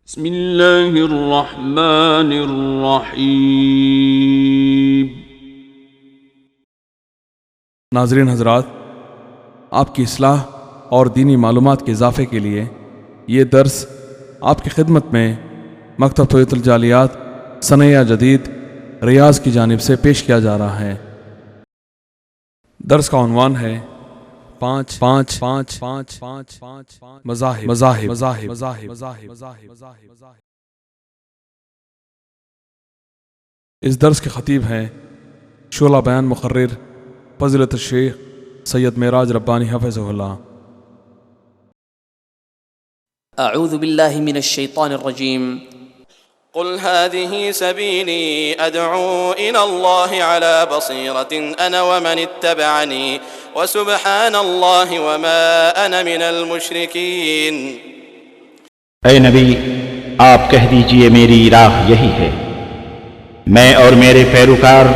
بسم اللہ الرحمن الرحیم۔ ناظرین حضرات، آپ کی اصلاح اور دینی معلومات کے اضافے کے لیے یہ درس آپ کی خدمت میں مکتب توحید الجالیات ثنیہ جدید ریاض کی جانب سے پیش کیا جا رہا ہے۔ درس کا عنوان ہے مذاہب۔ اس درس کے خطیب ہیں شعلہ بیان مقرر فضیلت الشیخ سید معراج ربانی حفظہ اللہ۔ اعوذ باللہ من الشیطان الرجیم۔ قل هذه سبيلي أدعو إلى الله على بصيرة أنا ومن اتبعني وسبحان الله وما أنا من المشركين۔ اے نبی، آپ کہہ دیجئے میری راہ یہی ہے، میں اور میرے پیروکار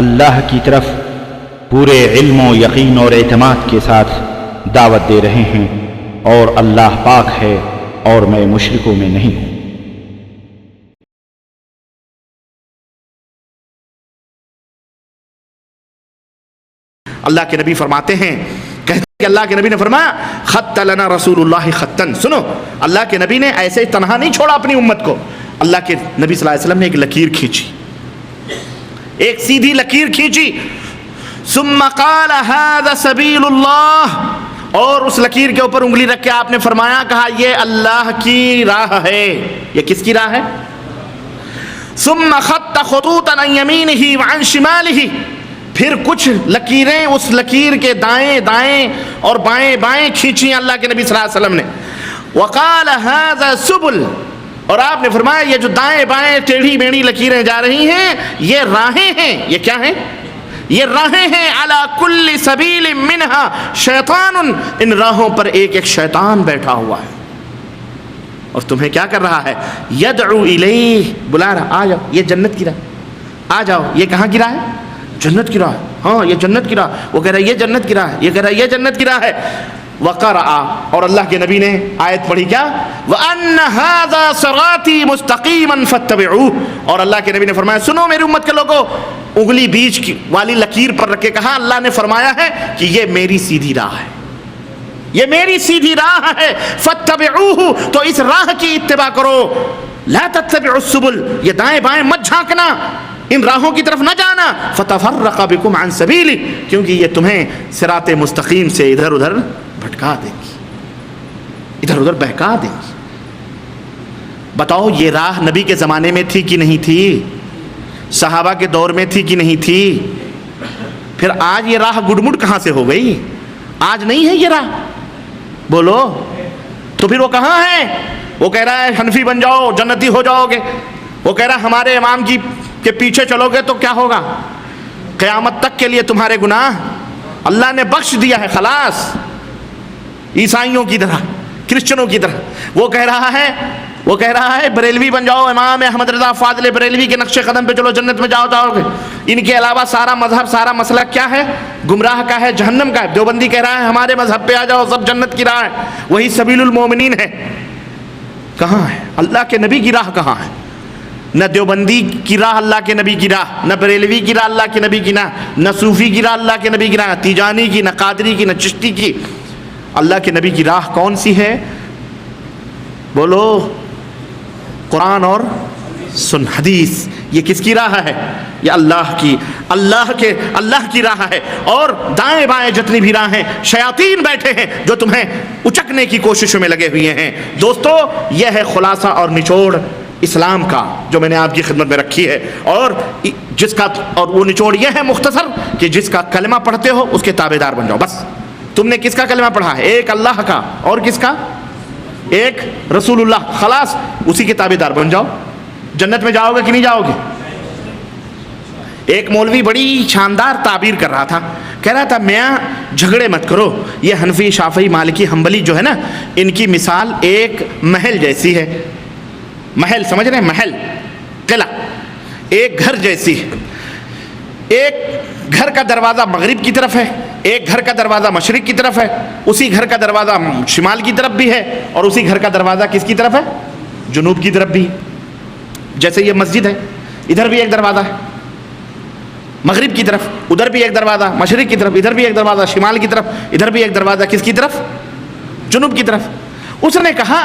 اللہ کی طرف پورے علم و یقین اور اعتماد کے ساتھ دعوت دے رہے ہیں، اور اللہ پاک ہے اور میں مشرکوں میں نہیں ہوں۔ اللہ کے نبی فرماتے ہیں، کہتے ہیں کہ اللہ کے نبی نے فرمایا خط لنا رسول اللہ خطن۔ سنو، اللہ کے نبی نے ایسے تنہا نہیں چھوڑا اپنی امت کو۔ اللہ کے نبی صلی اللہ علیہ وسلم نے ایک لکیر کھینچی، ایک سیدھی لکیر کھینچی، ثم قال هذا سبیل اللہ، اور اس لکیر کے اوپر انگلی رکھ کے آپ نے فرمایا، کہا یہ اللہ کی راہ ہے۔ یہ کس کی راہ ہے؟ ثم خط خطوطا عن یمینہ وعن شمالہ، پھر کچھ لکیریں اس لکیر کے دائیں دائیں اور بائیں بائیں کھینچی اللہ کے نبی صلی اللہ علیہ وسلم نے۔ وقال هذا سبل، اور آپ نے فرمایا یہ جو دائیں بائیں ٹیڑھی میڑھی لکیریں جا رہی ہیں یہ راہیں ہیں۔ یہ کیا ہیں؟ یہ راہیں ہیں۔ علی کل سبیل منہا شیطان، ان راہوں پر ایک ایک شیطان بیٹھا ہوا ہے، اور تمہیں کیا کر رہا ہے؟ یدعو الیہ، بلا رہا، آ جاؤ، یہ جنت کی راہ، آ جاؤ۔ یہ کہاں کی راہ ہے؟ جنت کی راہ۔ ہاں یہ جنت کی راہ۔ وہ کہہ رہا ہے یہ جنت کی راہ ہے، یہ کہہ رہا ہے یہ جنت کی راہ ہے۔ وقرأ، اور اللہ کے نبی نے آیت پڑھی کیا؟ وَأَنَّ هَذَا صِرَاطِي مُسْتَقِيمًا فَاتَّبِعُوهُ، اور اللہ کے نبی نے فرمایا سنو میری امت کے لوگوں، انگلی بیچ کی والی لکیر پر رکھ کے کہا اللہ نے فرمایا ہے کہ یہ میری سیدھی راہ ہے، یہ میری سیدھی راہ ہے۔ فَاتَّبِعُوهُ، تو اس راہ کی اتباع کرو۔ لَا تَتَّبِعُوا السُّبُلَ، یہ دائیں بائیں مت جھانکنا، ان راہوں کی طرف نہ جانا۔ فتفرق بکم عن سبیلی، کیونکہ یہ تمہیں صراط مستقیم سے ادھر ادھر بھٹکا دیں گی، ادھر ادھر بہکا دیں گی۔ بتاؤ یہ راہ نبی کے زمانے میں تھی کہ نہیں تھی؟ صحابہ کے دور میں تھی کہ نہیں تھی؟ پھر آج یہ راہ گڈمڈ کہاں سے ہو گئی؟ آج نہیں ہے یہ راہ، بولو تو پھر وہ کہاں ہے؟ وہ کہہ رہا ہے حنفی بن جاؤ جنتی ہو جاؤ گے، وہ کہہ رہا ہے ہمارے امام کی کے پیچھے چلو گے تو کیا ہوگا؟ قیامت تک کے لیے تمہارے گناہ اللہ نے بخش دیا ہے، خلاص، عیسائیوں کی طرح، کرسچنوں کی طرح۔ وہ کہہ رہا ہے بریلوی بن جاؤ، امام احمد رضا فاضل بریلوی کے نقش قدم پہ چلو جنت میں جاؤ گے۔ ان کے علاوہ سارا مذہب سارا مسئلہ کیا ہے؟ گمراہ کا ہے، جہنم کا ہے۔ دیوبندی کہہ رہا ہے ہمارے مذہب پہ آ جاؤ سب جنت کی راہ ہے، وہی سبیل المومنین ہے۔ کہاں ہے اللہ کے نبی کی راہ؟ کہاں ہے؟ نہ دیوبندی کی راہ اللہ کے نبی کی راہ، نہ بریلوی کی راہ اللہ کے نبی کی راہ، نہ صوفی کی راہ اللہ کے نبی کی راہ، نہ تیجانی کی، نہ قادری کی، نہ چشتی کی۔ اللہ کے نبی کی راہ کون سی ہے؟ بولو، قرآن اور سن حدیث۔ یہ کس کی راہ ہے؟ یہ اللہ کی راہ ہے۔ اور دائیں بائیں جتنی بھی راہیں شیاطین بیٹھے ہیں جو تمہیں اچکنے کی کوششوں میں لگے ہوئے ہیں۔ دوستو، یہ ہے خلاصہ اور نچوڑ اسلام کا جو میں نے آپ کی خدمت میں رکھی ہے، اور وہ نچوڑ یہ ہے مختصر کہ جس کا کلمہ پڑھتے ہو اس کے تابع دار بن جاؤ۔ بس تم نے کس کا کلمہ پڑھا ہے؟ ایک اللہ کا، اور کس کا؟ ایک رسول اللہ، خلاص اسی کے تابع دار بن جاؤ۔ جنت میں جاؤ گے کہ نہیں جاؤ گے؟ ایک مولوی بڑی شاندار تعبیر کر رہا تھا، کہہ رہا تھا میاں جھگڑے مت کرو، یہ حنفی شافعی مالکی حنبلی جو ہے نا، ان کی مثال ایک محل جیسی ہے۔ محل سمجھ رہے ہیں؟ محل، قلعہ، ایک گھر جیسی ہے۔ ایک گھر کا دروازہ مغرب کی طرف ہے، ایک گھر کا دروازہ مشرق کی طرف ہے، اسی گھر کا دروازہ شمال کی طرف بھی ہے، اور اسی گھر کا دروازہ کس کی طرف ہے؟ جنوب کی طرف بھی، جیسے یہ مسجد ہے ادھر بھی ایک دروازہ ہے، مغرب کی طرف ادھر بھی ایک دروازہ، مشرق کی طرف ادھر بھی ایک دروازہ، شمال کی طرف ادھر بھی ایک دروازہ، کس کی طرف؟ جنوب کی طرف۔ اس نے کہا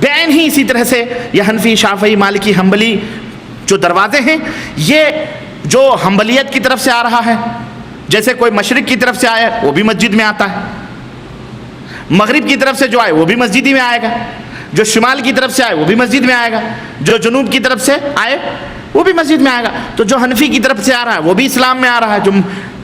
بعین ہی اسی طرح سے یہ حنفی، شافعی، مالکی، حنبلی جو دروازے ہیں یہ جو حنبلیت کی طرف سے آ رہا ہے، جیسے کوئی مشرق کی طرف سے آئے وہ بھی مسجد میں آتا ہے، مغرب کی طرف سے جو آئے وہ بھی مسجد ہی میں آئے گا، جو شمال کی طرف سے آئے وہ بھی مسجد میں آئے گا، جو جنوب کی طرف سے آئے وہ بھی مسجد میں آئے گا۔ تو جو حنفی کی طرف سے آ رہا ہے وہ بھی اسلام میں آ رہا ہے،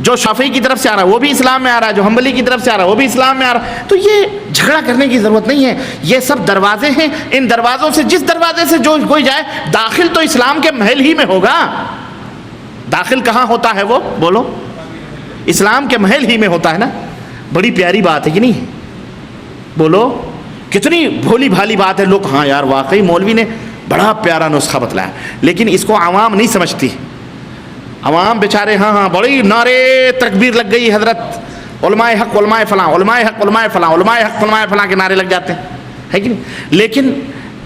جو شافعی کی طرف سے آ رہا ہے وہ بھی اسلام میں آ رہا ہے، جو حنبلی کی طرف سے آ رہا ہے وہ بھی اسلام میں آ رہا ہے۔ تو یہ جھگڑا کرنے کی ضرورت نہیں ہے، یہ سب دروازے ہیں، ان دروازوں سے جس دروازے سے جو کوئی جائے داخل تو اسلام کے محل ہی میں ہوگا۔ داخل کہاں ہوتا ہے وہ بولو؟ اسلام کے محل ہی میں ہوتا ہے نا۔ بڑی پیاری بات ہے کہ نہیں؟ بولو کتنی بھولی بھالی بات ہے۔ لوگ ہاں یار واقعی مولوی نے بڑا پیارا نسخہ بتلایا، لیکن اس کو عوام نہیں سمجھتی۔ عوام بیچارے ہاں بڑی نعرے تکبیر لگ گئی، حضرت علماء حق علماء فلاں، علماء حق علماء فلاں، علماء حق علماء فلاں کے نعرے لگ جاتے ہیں، ہے کہ نہیں؟ لیکن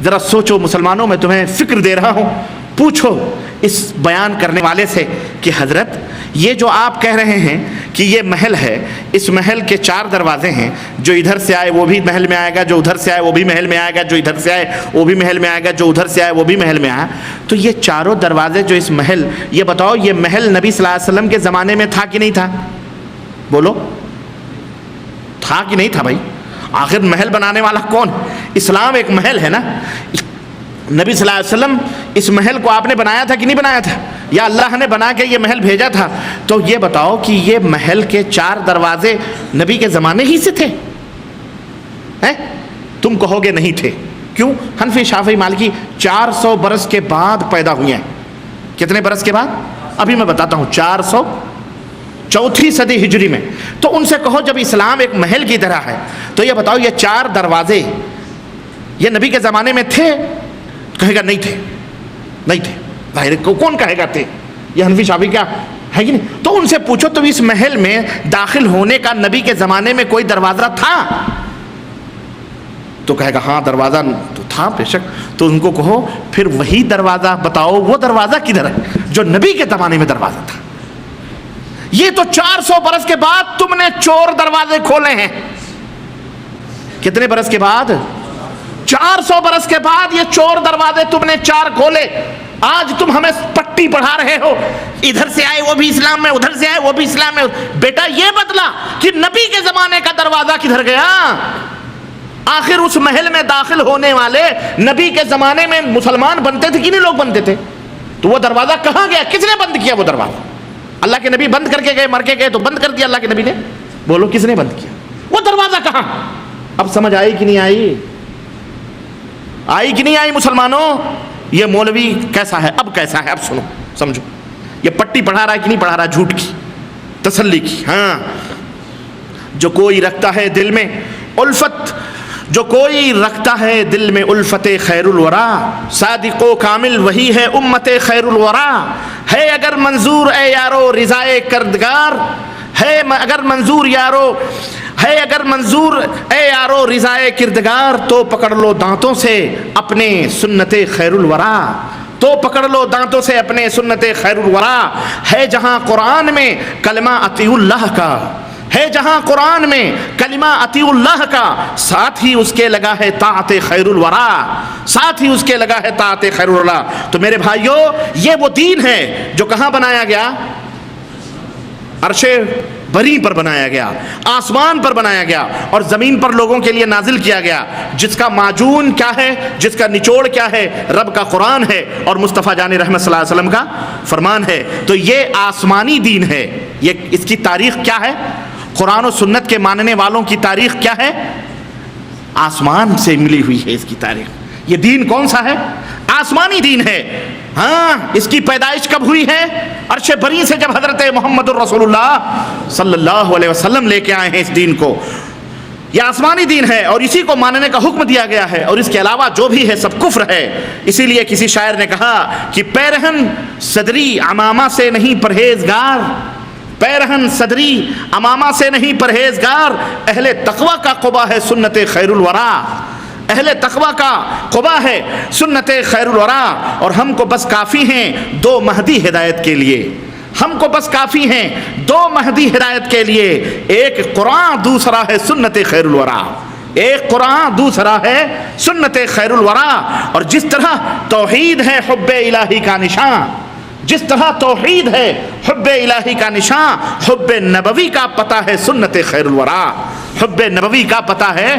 ذرا سوچو مسلمانوں، میں تمہیں فکر دے رہا ہوں، پوچھو اس بیان کرنے والے سے کہ حضرت یہ جو آپ کہہ رہے ہیں کہ یہ محل ہے، اس محل کے 4 دروازے ہیں، جو ادھر سے آئے وہ بھی محل میں آئے گا، جو ادھر سے آئے وہ بھی محل میں آئے گا، جو ادھر سے آئے وہ بھی محل میں آئے گا، جو ادھر سے آئے وہ بھی محل میں آئے، تو یہ 4 دروازے جو اس محل، یہ بتاؤ یہ محل نبی صلی اللہ علیہ وسلم کے زمانے میں تھا کہ نہیں تھا؟ بولو تھا کہ نہیں تھا بھائی؟ آخر محل بنانے والا کون؟ اسلام ایک محل ہے نا۔ نبی صلی اللہ علیہ وسلم اس محل کو آپ نے بنایا تھا کہ نہیں بنایا تھا؟ یا اللہ نے بنا کے یہ محل بھیجا تھا؟ تو یہ بتاؤ کہ یہ محل کے 4 دروازے نبی کے زمانے ہی سے تھے؟ تم کہو گے نہیں تھے، کیوں؟ حنفی، شافعی، مالکی 400 برس کے بعد پیدا ہوئے ہیں۔ کتنے برس کے بعد؟ ابھی میں بتاتا ہوں، 404 صدی ہجری میں۔ تو ان سے کہو جب اسلام ایک محل کی طرح ہے تو یہ بتاؤ یہ 4 دروازے یہ نبی کے زمانے میں تھے؟ کہے گا نہیں تھے، نہیں تھے۔ ظاہر کون کہے گا تھے؟ یہ حنفی شافعی کیا ہے کہ نہیں؟ تو ان سے پوچھو تو اس محل میں داخل ہونے کا نبی کے زمانے میں کوئی دروازہ تھا؟ تو کہے گا ہاں دروازہ تو تھا بے شک۔ تو ان کو کہو پھر وہی دروازہ بتاؤ، وہ دروازہ کدھر ہے جو نبی کے زمانے میں دروازہ تھا؟ یہ تو 400 برس کے بعد تم نے چور دروازے کھولے ہیں۔ کتنے برس کے بعد؟ 400 برس کے بعد یہ چور دروازے تم نے 4 کھولے۔ آج تم ہمیں پٹی پڑھا رہے ہو، ادھر سے آئے وہ بھی اسلام میں، ادھر سے آئے وہ بھی اسلام میں۔ بیٹا یہ بتلا کہ نبی کے زمانے کا دروازہ کدھر گیا؟ آخر اس محل میں داخل ہونے والے نبی کے زمانے میں مسلمان بنتے تھے کہ نہیں لوگ بنتے تھے؟ تو وہ دروازہ کہاں گیا؟ کس نے بند کیا وہ دروازہ؟ اللہ کے نبی بند کر کے گئے، مر کے گئے تو بند کر دیا اللہ کے نبی نے؟ بولو کس نے بند کیا؟ وہ دروازہ کہاں؟ اب سمجھ آئی کہ نہیں آئی؟ آئی کہ نہیں آئی مسلمانوں؟ یہ مولوی کیسا ہے، اب کیسا ہے، اب سنو سمجھو۔ یہ پٹی پڑھا رہا ہے کہ نہیں پڑھا رہا؟ جھوٹ کی، تسلی کی۔ ہاں، جو کوئی رکھتا ہے دل میں الفت، جو کوئی رکھتا ہے دل میں الفت خیر الورا، صادق و کامل وہی ہے امت خیر الورا۔ ہے اگر منظور اے یارو رضائے کردگار، ہے اگر منظور یارو، ہے اگر منظور اے یارو رضائے کردگار، تو پکڑ لو دانتوں سے اپنے سنت خیر الورا، تو پکڑ لو دانتوں سے اپنے سنت خیر الورا۔ ہے جہاں قرآن میں کلمہ اطیع اللہ کا، ہے جہاں قرآن میں کلمہ اطیع اللہ کا، ساتھ ہی اس کے لگا ہے طاعت خیر الورا، ساتھ ہی اس کے لگا ہے طاعت خیر الورا۔ تو میرے بھائیو یہ وہ دین ہے جو کہاں بنایا گیا؟ عرش بری پر بنایا گیا، آسمان پر بنایا گیا اور زمین پر لوگوں کے لیے نازل کیا گیا، جس کا معجون کیا ہے، جس کا نچوڑ کیا ہے؟ رب کا قرآن ہے اور مصطفیٰ جان رحمت صلی اللہ علیہ وسلم کا فرمان ہے۔ تو یہ آسمانی دین ہے۔ یہ اس کی تاریخ کیا ہے؟ قرآن و سنت کے ماننے والوں کی تاریخ کیا ہے؟ آسمان سے ملی ہوئی ہے اس کی تاریخ۔ یہ دین کون سا ہے؟ آسمانی دین ہے۔ ہاں، اس کی پیدائش کب ہوئی ہے؟ عرش بری سے جب حضرت محمد الرسول اللہ صلی اللہ علیہ وسلم لے کے آئے ہیں اس دین کو۔ یہ آسمانی دین ہے اور اسی کو ماننے کا حکم دیا گیا ہے، اور اس کے علاوہ جو بھی ہے سب کفر ہے۔ اسی لیے کسی شاعر نے کہا کہ پیرہن صدری امامہ سے نہیں پرہیزگار، پیرہن صدری امامہ سے نہیں پرہیزگار، اہل تقوی کا قبا ہے سنت خیر الورا، اہل تقوی کا قبا ہے سنت خیر الورا، اور ہم کو بس کافی ہیں دو مہدی ہدایت کے لیے، ہم کو بس کافی ہیں دو مہدی ہدایت کے لیے، ایک قرآن دوسرا ہے سنت خیر الورا، ایک قرآن دوسرا ہے سنت خیر الورا۔ اور جس طرح توحید ہے حب الہی کا نشان، جس طرح توحید ہے حب الہی کا نشان، حب نبوی کا پتہ ہے سنت خیر الورا، حب نبوی کا پتہ ہے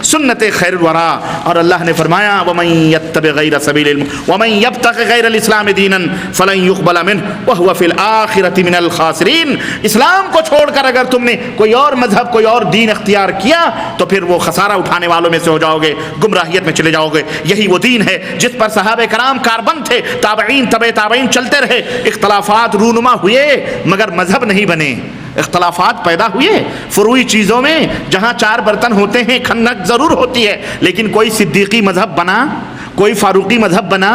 سنت خیر الورا۔ اور اللہ نے فرمایا وَمَن يَتَّبِعْ غَيْرَ سَبِيلِ وَمَن يَبْتَغِ غَيْرَ الْإِسْلَامِ دِينًا فَلَن يُقْبَلَ مِنْهُ وَهُوَ فِي الْآخِرَةِ مِنَ الْخَاسِرِينَ۔ اسلام کو چھوڑ کر اگر تم نے کوئی اور مذہب کوئی اور دین اختیار کیا تو پھر وہ خسارہ اٹھانے والوں میں سے ہو جاؤ گے، گمراہیت میں چلے جاؤ گے۔ یہی وہ دین ہے جس پر صحابہ کرام کاربند تھے، تابعین تبع تابعین چلتے رہے، اختلافات رونما ہوئے مگر مذہب نہیں بنے، اختلافات پیدا ہوئے فروعی چیزوں میں، جہاں چار برتن ہوتے ہیں کھنک ضرور ہوتی ہے، لیکن کوئی صدیقی مذہب بنا، کوئی فاروقی مذہب بنا،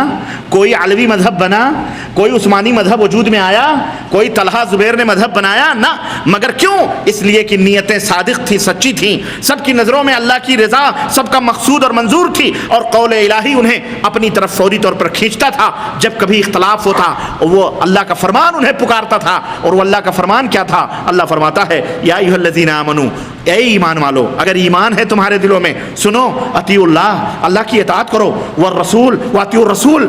کوئی علوی مذہب بنا، کوئی عثمانی مذہب وجود میں آیا، کوئی طلحہ زبیر نے مذہب بنایا نہ، مگر کیوں؟ اس لیے کہ نیتیں صادق تھیں، سچی تھیں، سب کی نظروں میں اللہ کی رضا سب کا مقصود اور منظور تھی، اور قول الہی انہیں اپنی طرف فوری طور پر کھینچتا تھا۔ جب کبھی اختلاف ہوتا وہ اللہ کا فرمان انہیں پکارتا تھا، اور وہ اللہ کا فرمان کیا تھا؟ اللہ فرماتا ہے یا ایھا الذین آمنوا، اے ایمان والو، اگر ایمان ہے تمہارے دلوں میں، سنو، اطیعوا اللہ، اللہ کی اطاعت کرو، والرسول واطیعوا الرسول،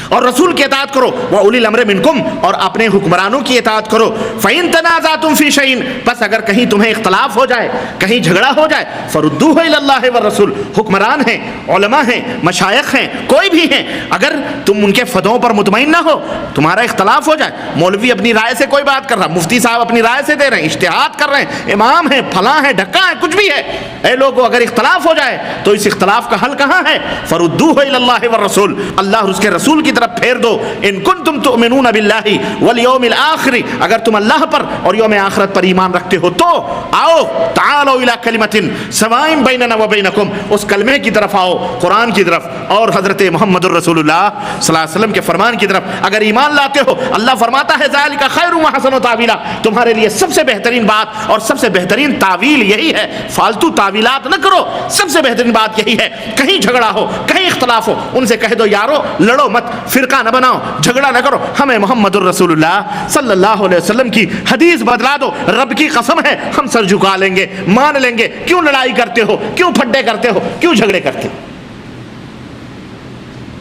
اور رسول کی اطاعت کرو، وَأُولِي الْأَمْرِ مِنْكُمْ، اور اپنے حکمرانوں کی اطاعت کرو۔ فَإِن تَنَازَعْتُمْ فِي شَيْءٍ، بس اگر کہیں تمہیں اختلاف ہو جائے، کہیں جھگڑا ہو جائے، فَرُدُّوهُ إِلَى اللَّهِ وَالرَّسُولِ، حکمران ہیں، علماء ہیں، مشائخ ہیں، کوئی بھی ہیں، اگر تم ان کے فتووں پر مطمئن نہ ہو، تمہارا اختلاف ہو جائے، مولوی اپنی رائے سے کوئی بات کر رہا، مفتی صاحب اپنی رائے سے دے رہے ہیں، اجتہاد کر رہے ہیں، امام ہیں، فلاں ہیں، ڈھکا ہے، کچھ بھی ہے، اے لوگوں اگر اختلاف ہو جائے تو اس اختلاف کا حل کہاں ہے؟ فَرُدُّوهُ إِلَى اللَّهِ وَالرَّسُولِ، اللہ اور اس کے رسول کی طرف پھیر دو۔ ان کنتم تؤمنون باللہ والیوم الآخر، اگر تم اللہ پر اور یوم آخرت پر ایمان رکھتے ہو تو آؤ، تعالوا الی کلمۃ سواء بیننا وبینکم، اس کلمے کی طرف آؤ، قرآن کی طرف اور حضرت محمد الرسول اللہ صلی اللہ علیہ وسلم کے فرمان کی طرف اگر ایمان لاتے ہو۔ اللہ فرماتا ہے ذالک خیر واحسن تاویلا، تمہارے لیے سب سے بہترین بات اور سب سے بہترین تعویل یہی ہے، فالتو تعویلات نہ کرو، سب سے بہترین بات یہی ہے۔ کہیں جھگڑا ہو، کہیں اختلاف ہو، ان سے کہہ دو یارو لڑو مت، فرقہ نہ بناؤ، جھگڑا نہ کرو، ہمیں محمد الرسول اللہ صلی اللہ علیہ وسلم کی حدیث بدلا دو، رب کی قسم ہے ہم سر جھکا لیں گے، مان لیں گے۔ کیوں لڑائی کرتے ہو؟ کیوں پھڈے کرتے ہو؟ کیوں جھگڑے کرتے ہو؟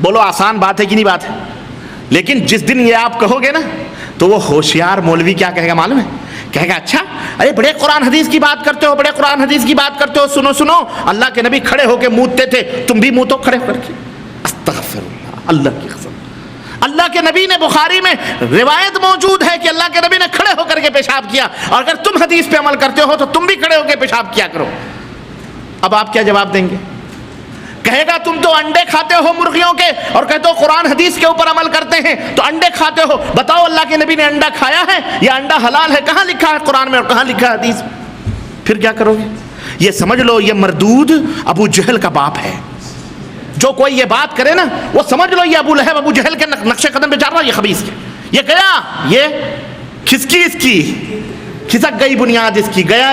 بولو آسان بات ہے کہ نہیں بات ہے؟ لیکن جس دن یہ آپ کہو گے نا تو وہ ہوشیار مولوی کیا کہے گا معلوم ہے؟ کہے گا اچھا ارے بڑے قرآن حدیث کی بات کرتے ہو، بڑے قرآن حدیث کی بات کرتے ہو، سنو سنو، اللہ کے نبی کھڑے ہو کے موتتے تھے، تم بھی موتو کھڑے ہو کر کے۔ استغفر اللہ، اللہ کی قسم، اللہ کے نبی نے، بخاری میں روایت موجود ہے کہ اللہ کے نبی نے کھڑے ہو کر کے پیشاب کیا، اور اگر تم حدیث پہ عمل کرتے ہو تو تم بھی کھڑے ہو کے پیشاب کیا کرو۔ اب آپ کیا جواب دیں گے؟ کہے گا تم تو انڈے کھاتے ہو مرغیوں کے اور کہتے ہو قرآن حدیث کے اوپر عمل کرتے ہیں، تو انڈے کھاتے ہو، بتاؤ اللہ کے نبی نے انڈا کھایا ہے یا انڈا حلال ہے؟ کہاں لکھا ہے قرآن میں اور کہاں لکھا ہے حدیث میں؟ پھر کیا کرو گے؟ یہ سمجھ لو یہ مردود ابو جہل کا باپ ہے۔ جو کوئی یہ بات کرے نا وہ سمجھ لو یہ ابو لہب ابو جہل کے نقش قدم پہ چل رہا ہے، یہ خبیث ہے، یہ گیا، یہ کھسکی، اس کی کھسک گئی بنیاد، اس کی گیا،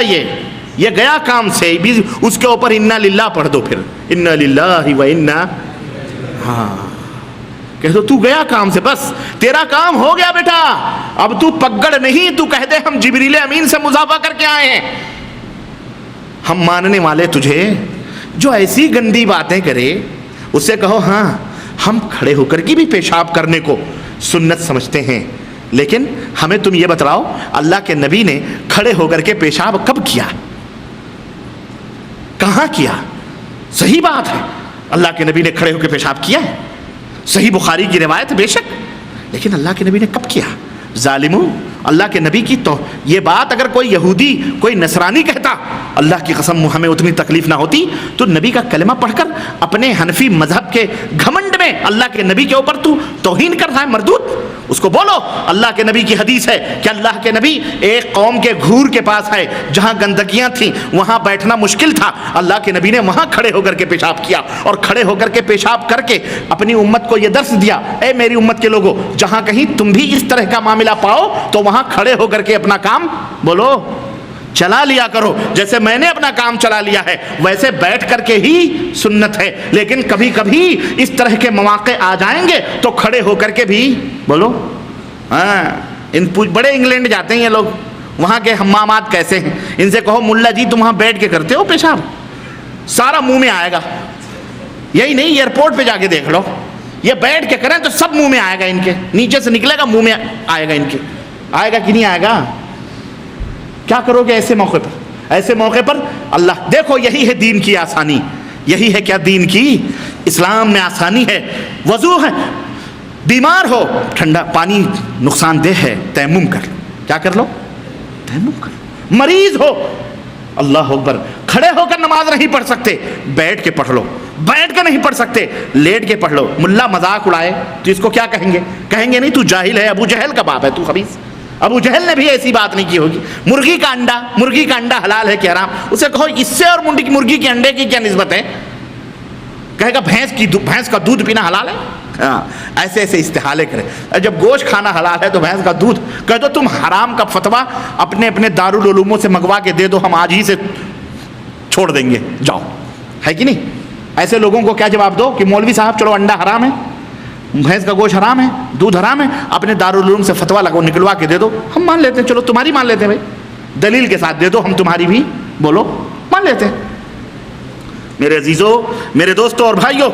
یہ گیا کام سے، بھی اس کے اوپر انا للہ پڑھ دو، پھر انا للہ و انا، ہاں کہہ دو تو گیا کام سے، بس تیرا کام ہو گیا بیٹا، اب تو پگڑ نہیں، تو کہہ دے ہم جبریل امین سے مضافہ کر کے آئے ہیں۔ ہم ماننے والے تجھے جو ایسی گندی باتیں کرے اس سے کہو ہاں ہم کھڑے ہو کر کے بھی پیشاب کرنے کو سنت سمجھتے ہیں، لیکن ہمیں تم یہ بتلاؤ اللہ کے نبی نے کھڑے ہو کر کے پیشاب کب کیا، کہاں کیا؟ صحیح بات ہے اللہ کے نبی نے کھڑے ہو کے پیشاب کیا ہے، صحیح بخاری کی روایت بے شک، لیکن اللہ کے نبی نے کب کیا؟ ظالموں، اللہ کے نبی کی تو یہ بات اگر کوئی یہودی کوئی نصرانی کہتا، اللہ کی قسم ہمیں اتنی تکلیف نہ ہوتی، تو نبی کا کلمہ پڑھ کر اپنے حنفی مذہب کے گھمنڈ میں اللہ کے نبی کے اوپر تو توہین کر رہا ہے مردود، اس کو بولو اللہ کے نبی کی حدیث ہے کہ اللہ کے نبی ایک قوم کے گھور کے پاس ہے جہاں گندگیاں تھیں، وہاں بیٹھنا مشکل تھا، اللہ کے نبی نے وہاں کھڑے ہو کر کے پیشاب کیا، اور کھڑے ہو کر کے پیشاب کر کے اپنی امت کو یہ درس دیا، اے میری امت کے لوگوں، جہاں کہیں تم بھی اس طرح کا معاملہ پاؤ تو وہاں کھڑے ہو کر کے اپنا کام بولو چلا لیا کرو، جیسے میں نے اپنا کام چلا لیا ہے ویسے بیٹھ کر کے ہی سنت ہے، لیکن کبھی کبھی اس طرح کے مواقع آ جائیں گے تو کھڑے ہو کر کے بھی بولو۔ ہاں بڑے انگلینڈ جاتے ہیں یہ لوگ، وہاں کے حمامات کیسے ہیں، ان سے کہو ملا جی تم وہاں بیٹھ کے کرتے ہو پیشاب، سارا منہ میں آئے گا۔ یہی نہیں، ایئرپورٹ پہ جا کے دیکھ لو، یہ بیٹھ کے کریں تو سب منہ میں آئے گا، ان کے نیچے سے نکلے گا منہ میں آئے گا، ان کے آئے گا کہ نہیں آئے گا؟ کیا کرو گے ایسے موقع پر؟ ایسے موقع پر اللہ دیکھو، یہی ہے دین کی آسانی، یہی ہے کیا دین کی اسلام میں آسانی ہے۔ وضو ہے، بیمار ہو ٹھنڈا پانی نقصان دہ ہے، تیمم کر لو، کیا کر لو؟ تیمم کر لو۔ مریض ہو، اللہ اکبر، کھڑے ہو کر نماز نہیں پڑھ سکتے بیٹھ کے پڑھ لو، بیٹھ کے نہیں پڑھ سکتے لیٹ کے پڑھ لو۔ ملا مذاق اڑائے تو اس کو کیا کہیں گے؟ کہیں گے نہیں تو جاہل ہے، ابو جہل کا باپ ہے تو خبیث۔ ابو جہل نے بھی ایسی بات نہیں کی ہوگی۔ مرغی کا انڈا حلال ہے کہ حرام؟ اسے کہو اس سے اور مرغی کے انڈے کی کیا نسبت ہے؟ کہے گا بھینس کا دودھ پینا حلال ہے۔ ہاں ایسے ایسے استحالے کرے۔ جب گوشت کھانا حلال ہے تو بھینس کا دودھ کہہ دو تم حرام کا فتویٰ اپنے دارالعلوموں سے منگوا کے دے دو، ہم آج ہی سے چھوڑ دیں گے، جاؤ، ہے کہ نہیں؟ ایسے لوگوں کو کیا جواب دو کہ مولوی صاحب چلو انڈا حرام ہے، بھینس کا گوشت حرام ہے، دودھ حرام ہے، اپنے دارالعلوم سے فتویٰ لگو نکلوا کے دے دو، ہم مان لیتے ہیں، چلو تمہاری مان لیتے ہیں بھائی، دلیل کے ساتھ دے دو، ہم تمہاری بھی بولو مان لیتے ہیں۔ میرے عزیزوں، میرے دوستوں اور بھائیوں،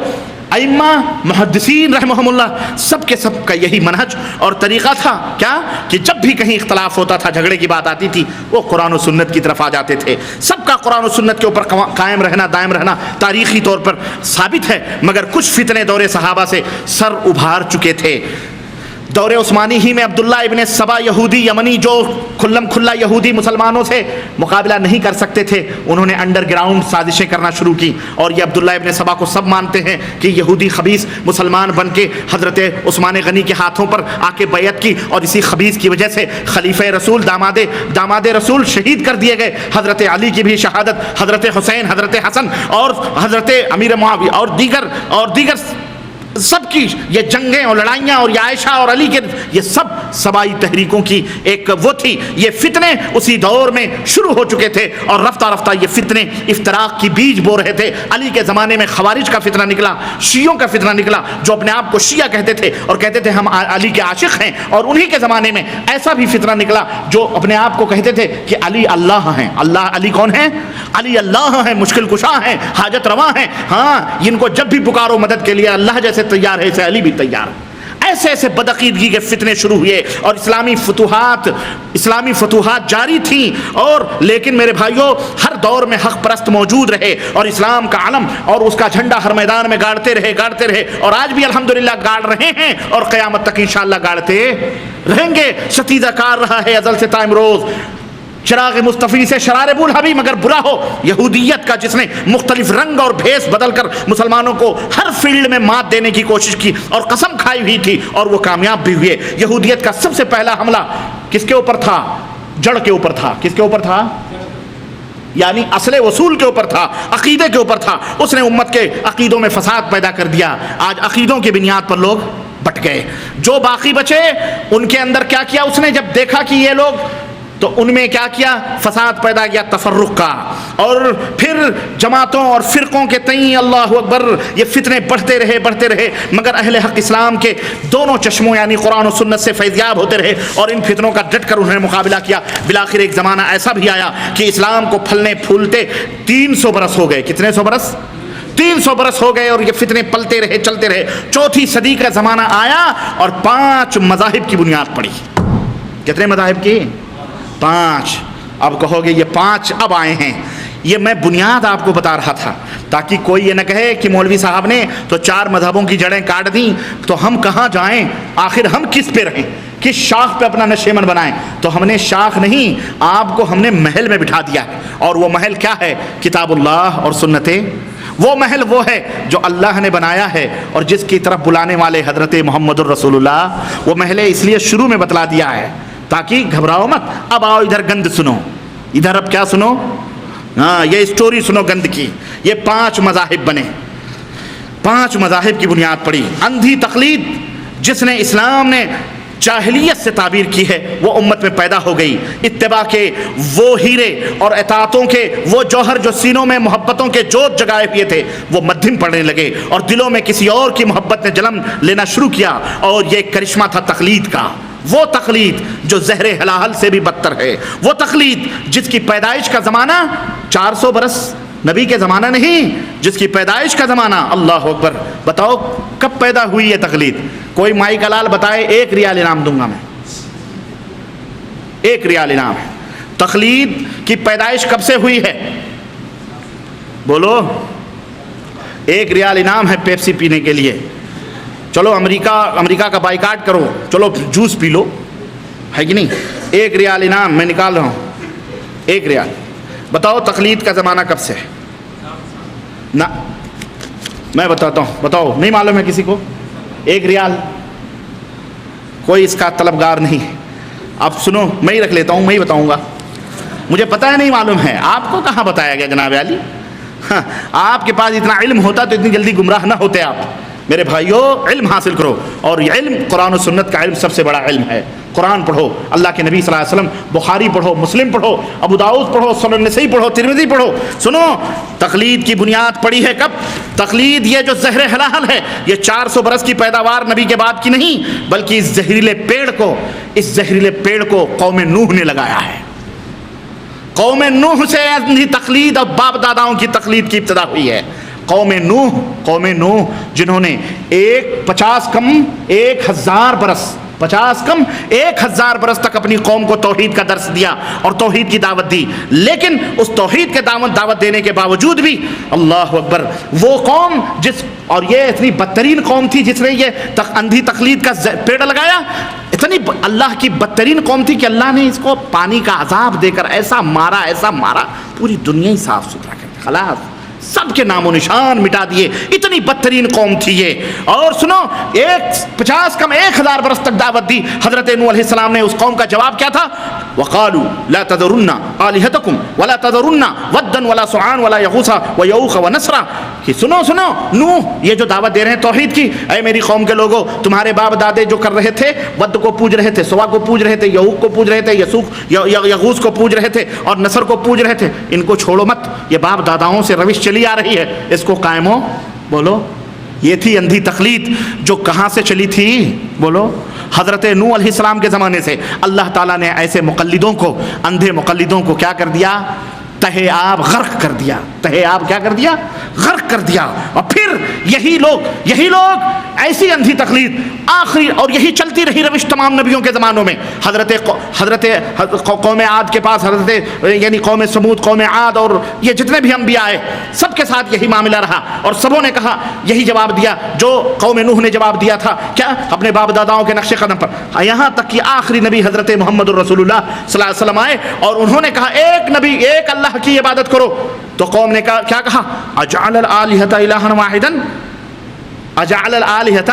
ائمہ محدثین رحمہم اللہ سب کے سب کا یہی منہج اور طریقہ تھا، کیا کہ جب بھی کہیں اختلاف ہوتا تھا، جھگڑے کی بات آتی تھی، وہ قرآن و سنت کی طرف آ جاتے تھے۔ سب کا قرآن و سنت کے اوپر قائم رہنا، دائم رہنا تاریخی طور پر ثابت ہے، مگر کچھ فتنے دور صحابہ سے سر ابھار چکے تھے۔ دور عثمانی ہی میں عبداللہ ابن سبا یہودی یمنی، جو کھلم کھلا یہودی مسلمانوں سے مقابلہ نہیں کر سکتے تھے، انہوں نے انڈر گراؤنڈ سازشیں کرنا شروع کی، اور یہ عبداللہ ابن سبا کو سب مانتے ہیں کہ یہودی خبیث مسلمان بن کے حضرت عثمان غنی کے ہاتھوں پر آ کے بیعت کی، اور اسی خبیث کی وجہ سے خلیفہ رسول داماد رسول شہید کر دیے گئے۔ حضرت علی کی بھی شہادت، حضرت حسین، حضرت حسن اور حضرت امیر معاویہ اور دیگر سب کی یہ جنگیں اور لڑائیاں، اور یہ عائشہ اور علی کے یہ سب سبائی تحریکوں کی ایک وہ تھی۔ یہ فتنے اسی دور میں شروع ہو چکے تھے، اور رفتہ رفتہ یہ فتنے افتراق کی بیج بو رہے تھے۔ علی کے زمانے میں خوارج کا فتنہ نکلا، شیعوں کا فتنہ نکلا، جو اپنے آپ کو شیعہ کہتے تھے اور کہتے تھے ہم علی کے عاشق ہیں، اور انہی کے زمانے میں ایسا بھی فتنہ نکلا جو اپنے آپ کو کہتے تھے کہ علی اللہ ہیں۔ علی کون ہیں؟ علی اللہ ہیں، مشکل کشا ہیں، حاجت رواں ہیں۔ ہاں ان کو جب بھی پکارو مدد کے لیے اللہ جیسے تیار ہے، ایسے علی بھی تیار ہے۔ ایسے ایسے بدعقیدگی کے فتنے شروع ہوئے، اور اسلامی فتوحات جاری تھیں، اور لیکن میرے بھائیوں ہر دور میں حق پرست موجود رہے، اور اسلام کا علم اور اس کا جھنڈا ہر میدان میں گاڑتے رہے، اور آج بھی الحمدللہ گاڑ رہے ہیں، اور قیامت تک انشاءاللہ گاڑتے رہیں گے۔ ستیزہ کار رہا ہے ازل سے تائم روز، چراغ مصطفی سے شرار بولہا بھی مگر برا ہو یہودیت کا، جس نے مختلف رنگ اور بھیس بدل کر مسلمانوں کو ہر فیلڈ میں مات دینے کی کوشش کی، اور قسم کھائی ہوئی تھی، اور وہ کامیاب بھی ہوئے۔ یہودیت کا سب سے پہلا حملہ کس کے اوپر تھا؟ جڑ کے اوپر تھا۔ کس کے اوپر تھا؟ یعنی اصل وصول کے اوپر تھا، عقیدے کے اوپر تھا۔ اس نے امت کے عقیدوں میں فساد پیدا کر دیا۔ آج عقیدوں کی بنیاد پر لوگ بٹ گئے۔ جو باقی بچے ان کے اندر کیا کیا اس نے؟ جب دیکھا کہ یہ لوگ، تو ان میں کیا کیا؟ فساد پیدا کیا، تفرق کا، اور پھر جماعتوں اور فرقوں کے تئیں اللہ اکبر یہ فتنے بڑھتے رہے، مگر اہل حق اسلام کے دونوں چشموں یعنی قرآن و سنت سے فیضیاب ہوتے رہے، اور ان فتنوں کا ڈٹ کر انہوں نے مقابلہ کیا۔ بالآخر ایک زمانہ ایسا بھی آیا کہ اسلام کو پھلنے پھولتے 300 برس ہو گئے۔ کتنے 100 برس؟ 300 برس ہو گئے، اور یہ فتنے پلتے رہے، چلتے رہے۔ چوتھی صدی کا زمانہ آیا، اور 5 مذاہب کی بنیاد پڑی۔ کتنے مذاہب کی؟ 5۔ اب کہو گے یہ 5 اب آئے ہیں، یہ میں بنیاد آپ کو بتا رہا تھا تاکہ کوئی یہ نہ کہے کہ مولوی صاحب نے تو 4 مذہبوں کی جڑیں کاٹ دیں، تو ہم کہاں جائیں؟ آخر ہم کس پہ رہیں؟ کس شاخ پہ اپنا نشیمن بنائیں؟ تو ہم نے شاخ نہیں، آپ کو ہم نے محل میں بٹھا دیا ہے، اور وہ محل کیا ہے؟ کتاب اللہ اور سنتیں۔ وہ محل وہ ہے جو اللہ نے بنایا ہے، اور جس کی طرف بلانے والے حضرت محمد الرسول اللہ۔ وہ محل اس لیے شروع میں بتلا دیا ہے تاکہ گھبراؤ مت۔ اب آؤ ادھر گند سنو، ادھر اب کیا سنو؟ ہاں یہ اسٹوری سنو گند کی۔ یہ 5 مذاہب بنے، 5 مذاہب کی بنیاد پڑی۔ اندھی تقلید، جس نے اسلام نے جاہلیت سے تعبیر کی ہے وہ امت میں پیدا ہو گئی. اتباع کے وہ ہیرے اور اطاعتوں کے وہ جوہر جو سینوں میں محبتوں کے جوت جگائے ہوئے تھے وہ مدھم پڑنے لگے اور دلوں میں کسی اور کی محبت نے جنم لینا شروع کیا. اور یہ کرشمہ تھا تقلید کا، وہ تقلید جو زہر ہلاہل سے بھی بدتر ہے، وہ تقلید جس کی پیدائش کا زمانہ 400 برس نبی کے زمانہ نہیں، جس کی پیدائش کا زمانہ اللہ اکبر. بتاؤ کب پیدا ہوئی یہ تقلید؟ کوئی مائی کا لال بتائے، 1 ریال انعام دوں گا میں، 1 ریال انعام ہے. تقلید کی پیدائش کب سے ہوئی ہے؟ بولو. 1 ریال انعام ہے پیپسی پینے کے لیے. چلو امریکہ کا بائیکاٹ کرو، چلو جوس پی لو، ہے کہ نہیں؟ 1 ریال انعام میں نکال رہا ہوں، 1 ریال. بتاؤ تقلید کا زمانہ کب سے ہے؟ نہ میں بتاتا ہوں، بتاؤ. نہیں معلوم ہے کسی کو؟ 1 ریال کوئی اس کا طلبگار نہیں. اب سنو، میں ہی رکھ لیتا ہوں، میں ہی بتاؤں گا. مجھے پتہ ہے نہیں معلوم ہے، آپ کو کہاں بتایا گیا جناب علی؟ آپ کے پاس اتنا علم ہوتا تو اتنی جلدی گمراہ نہ ہوتے آپ. میرے بھائیو علم حاصل کرو، اور یہ علم قرآن و سنت کا علم سب سے بڑا علم ہے. قرآن پڑھو، اللہ کے نبی صلی اللہ علیہ وسلم، بخاری پڑھو، مسلم پڑھو، ابو داؤد پڑھو، سنن نسائی پڑھو، ترمذی پڑھو. سنو، تقلید کی بنیاد پڑی ہے کب؟ تقلید یہ جو زہر حلال ہے یہ 400 برس کی پیداوار نبی کے بعد کی نہیں، بلکہ اس زہریلے پیڑ کو قوم نوح نے لگایا ہے. قوم نوح سے اندھی تقلید اور باپ داداؤں کی تقلید کی ابتدا ہوئی ہے. قوم نوح جنہوں نے 50 کم 1000 برس تک اپنی قوم کو توحید کا درس دیا اور توحید کی دعوت دی. لیکن اس توحید کے دعوت دینے کے باوجود بھی اللہ اکبر وہ قوم اور یہ اتنی بدترین قوم تھی جس نے یہ اندھی تقلید کا پیڑ لگایا. اتنی اللہ کی بدترین قوم تھی کہ اللہ نے اس کو پانی کا عذاب دے کر ایسا مارا پوری دنیا ہی صاف ستھرا کر دی. خلاص سب کے نام و نشان مٹا دیے. اتنی بدترین قوم تھی یہ. اور سنو، 50 کم 1000 برس تک دعوت دی. حضرت نوح علیہ السلام نے اس قوم کا جواب کیا تھا؟ وقالوا لا تذرن آلهتكم ولا تذرن ودا ولا سواعا ولا يغوث ويعوق ونسرا. کہ سنو نوح یہ جو دعوت دے رہے ہیں توحید کی، اے میری قوم کے لوگوں، تمہارے باپ دادے جو کر رہے تھے، ود کو پوج رہے تھے، سوا کو پوج رہے تھے، یعوق کو پوج رہے تھے، یغوث کو پوج رہے تھے اور نصر کو پوج رہے تھے، ان کو چھوڑو مت. یہ باپ داداؤں سے روش چلی آ رہی ہے، اس کو قائم ہو. بولو. یہ تھی اندھی تقلید جو کہاں سے چلی تھی؟ بولو. حضرت نوح علیہ السلام کے زمانے سے اللہ تعالیٰ نے ایسے مقلدوں کو، اندھے مقلدوں کو کیا کر دیا؟ تہے آب غرق کر دیا. تہے آب کیا کر دیا؟ غرق کر دیا. اور پھر یہی لوگ ایسی اندھی تقلید آخری، اور یہی چلتی رہی روش تمام نبیوں کے زمانوں میں. حضرت قوم عاد کے پاس یعنی قوم سمود، قوم عاد اور یہ جتنے بھی انبیاء آئے سب کے ساتھ یہی معاملہ رہا، اور سبوں نے کہا یہی جواب دیا جو قوم نوح نے جواب دیا تھا. کیا؟ اپنے باپ داداؤں کے نقش قدم پر. یہاں تک کہ آخری نبی حضرت محمد الرسول اللہ صلی اللہ علیہ وسلم آئے اور انہوں نے کہا ایک نبی، ایک اللہ کی عبادت کرو. تو قوم نے کیا کہا؟ اجعل الآلہۃ الہا واحدا، اجعل الآلہۃ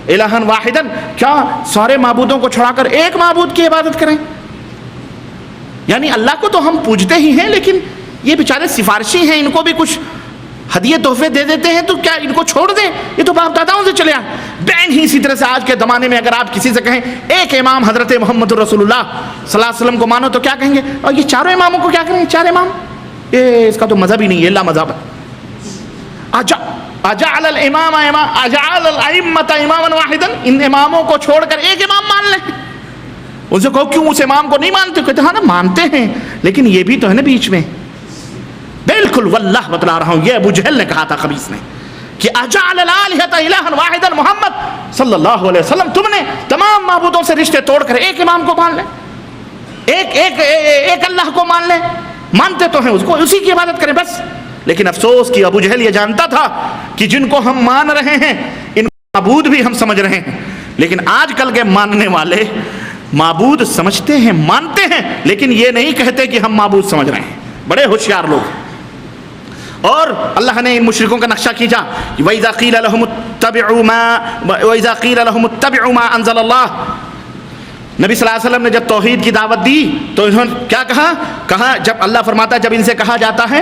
الہا واحدا، کیا سارے معبودوں کو چھڑا کر ایک معبود کی عبادت کریں؟ یعنی اللہ کو تو ہم پوجتے ہی ہیں، لیکن یہ بیچارے سفارشی ہیں، ان کو بھی کچھ ہدیے تحفے دے دیتے ہیں، تو کیا ان کو چھوڑ دیں؟ یہ تو باپ داداؤں سے چلے آئے. بین ہی اسی طرح سے آج کے زمانے میں اگر آپ کسی سے کہیں ایک امام حضرت محمد الرسول اللہ صلی اللہ علیہ وسلم کو مانو تو کیا کہیں گے؟ اور یہ چاروں اماموں کو کیا کریں گے؟ 4 امام، اس کا تو مذہب ہی نہیں ہے، لا مذہب ہے. اجعل الامام اجعل الائمۃ اماما واحدا، ان اماموں کو چھوڑ کر ایک امام مان لیں. ان سے کہو کیوں اس امام کو نہیں مانتے؟ کہتے ہاں نا مانتے ہیں، لیکن یہ بھی تو ہے نا بیچ میں. بالکل واللہ بتلا رہا ہوں، یہ ابو جہل نے کہا تھا خبیث نے کہ اجعل الآلہۃ الہا واحدا. محمد صلی اللہ علیہ وسلم تم نے تمام معبودوں سے رشتے توڑ کر ایک امام کو مان لیں، ایک اللہ کو مان لیں. مانتے تو ہیں اس کو، اسی کی عبادت کریں بس. لیکن افسوس کہ ابو جہل یہ جانتا تھا کہ جن کو ہم مان رہے ہیں ان معبود بھی ہم سمجھ رہے ہیں. لیکن آج کل کے ماننے والے معبود سمجھتے ہیں، مانتے ہیں، لیکن یہ نہیں کہتے کہ ہم معبود سمجھ رہے ہیں. بڑے ہوشیار لوگ. اور اللہ نے ان مشرکوں کا نقشہ کھینچا. وَإِذَا قِيلَ لَهُمُ اتَّبِعُوا مَا أَنزَلَ اللَّهُ. نبی صلی اللہ علیہ وسلم نے جب توحید کی دعوت دی تو انہوں نے کیا کہا؟ جب اللہ فرماتا ہے جب ان سے کہا جاتا ہے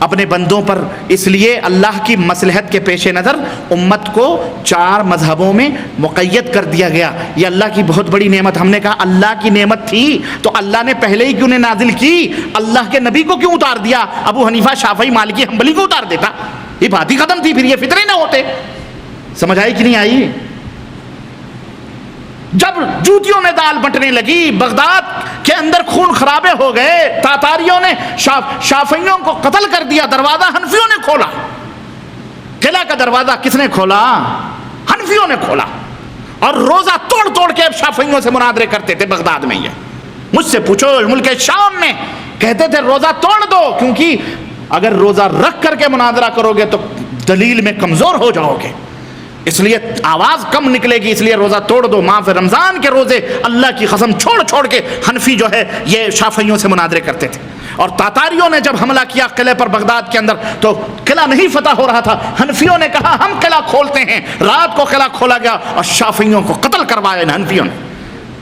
اپنے بندوں پر، اس لیے اللہ کی مصلحت کے پیش نظر امت کو 4 مذہبوں میں مقید کر دیا گیا۔ یہ اللہ کی بہت بڑی نعمت۔ ہم نے کہا اللہ کی نعمت تھی تو اللہ نے پہلے ہی کیوں نہیں نازل کی؟ اللہ کے نبی کو کیوں اتار دیا؟ ابو حنیفہ، شافعی، مالکی، حنبلی کو اتار دیتا، یہ بات ہی ختم تھی، پھر یہ فتنے نہ ہوتے۔ سمجھ آئی کہ نہیں آئی؟ جب جوتیوں میں دال بٹنے لگی، بغداد کے اندر خون خرابے ہو گئے، تاتاریوں نے شافعیوں کو قتل کر دیا، دروازہ حنفیوں نے کھولا۔ قلعہ کا دروازہ کس نے کھولا؟ حنفیوں نے کھولا، اور روزہ توڑ توڑ کے شافعیوں سے مناظرے کرتے تھے بغداد میں۔ یہ مجھ سے پوچھو، ملک شام میں کہتے تھے روزہ توڑ دو، کیونکہ اگر روزہ رکھ کر کے مناظرہ کرو گے تو دلیل میں کمزور ہو جاؤ گے، اس لیے آواز کم نکلے گی، اس لیے روزہ توڑ دو۔ ماہ رمضان کے روزے اللہ کی قسم چھوڑ چھوڑ کے حنفی جو ہے یہ شافعیوں سے مناظرے کرتے تھے۔ اور تاتاریوں نے جب حملہ کیا قلعے پر بغداد کے اندر تو قلعہ نہیں فتح ہو رہا تھا، حنفیوں نے کہا ہم قلعہ کھولتے ہیں، رات کو قلعہ کھولا گیا اور شافعیوں کو قتل کروایا حنفیوں نے۔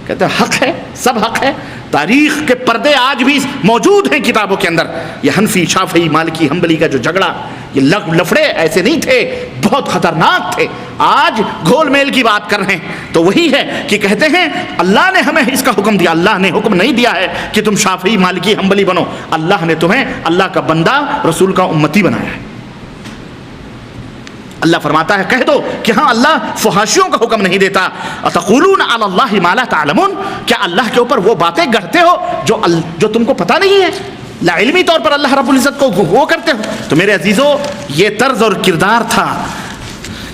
کہتے ہیں حق ہے، سب حق ہے، تاریخ کے پردے آج بھی موجود ہیں کتابوں کے اندر۔ یہ حنفی، شافعی، مالکی، حنبلی کا جو جھگڑا، یہ لفڑے ایسے نہیں تھے، بہت خطرناک تھے۔ آج گھول میل کی بات کر رہے ہیں تو وہی ہے کہ کہتے ہیں اللہ نے ہمیں اس کا حکم دیا، اللہ نے حکم نہیں دیا ہے کہ تم شافعی، مالکی، حنبلی بنو، اللہ نے تمہیں اللہ کا بندہ، رسول کا امتی بنایا ہے۔ اللہ فرماتا ہے کہہ دو کہ ہاں اللہ فحاشیوں کا حکم نہیں دیتا۔ اتقولون علی اللہ ما لا تعلمون، کیا اللہ کے اوپر وہ باتیں گڑھتے ہو جو تم کو پتہ نہیں ہے؟ لا علمی طور پر اللہ رب العزت کو وہ کرتے ہو۔ تو میرے عزیزو، یہ طرز اور کردار تھا،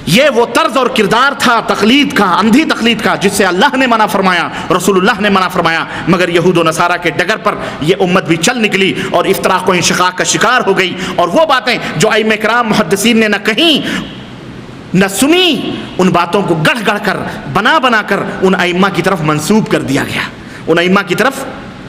یہ وہ طرز اور کردار تھا تقلید کا، اندھی تقلید کا، جس سے اللہ نے منع فرمایا، رسول اللہ نے منع فرمایا، مگر یہود و نصارہ کے ڈگر پر یہ امت بھی چل نکلی اور افتراق و انشقاق کا شکار ہو گئی۔ اور وہ باتیں جو ائمہ کرام محدثین نے نہ کہیں نہ سنی، ان باتوں کو گڑھ گڑھ کر، بنا بنا کر ان ائمہ کی طرف منسوب کر دیا گیا، ان ائمہ کی طرف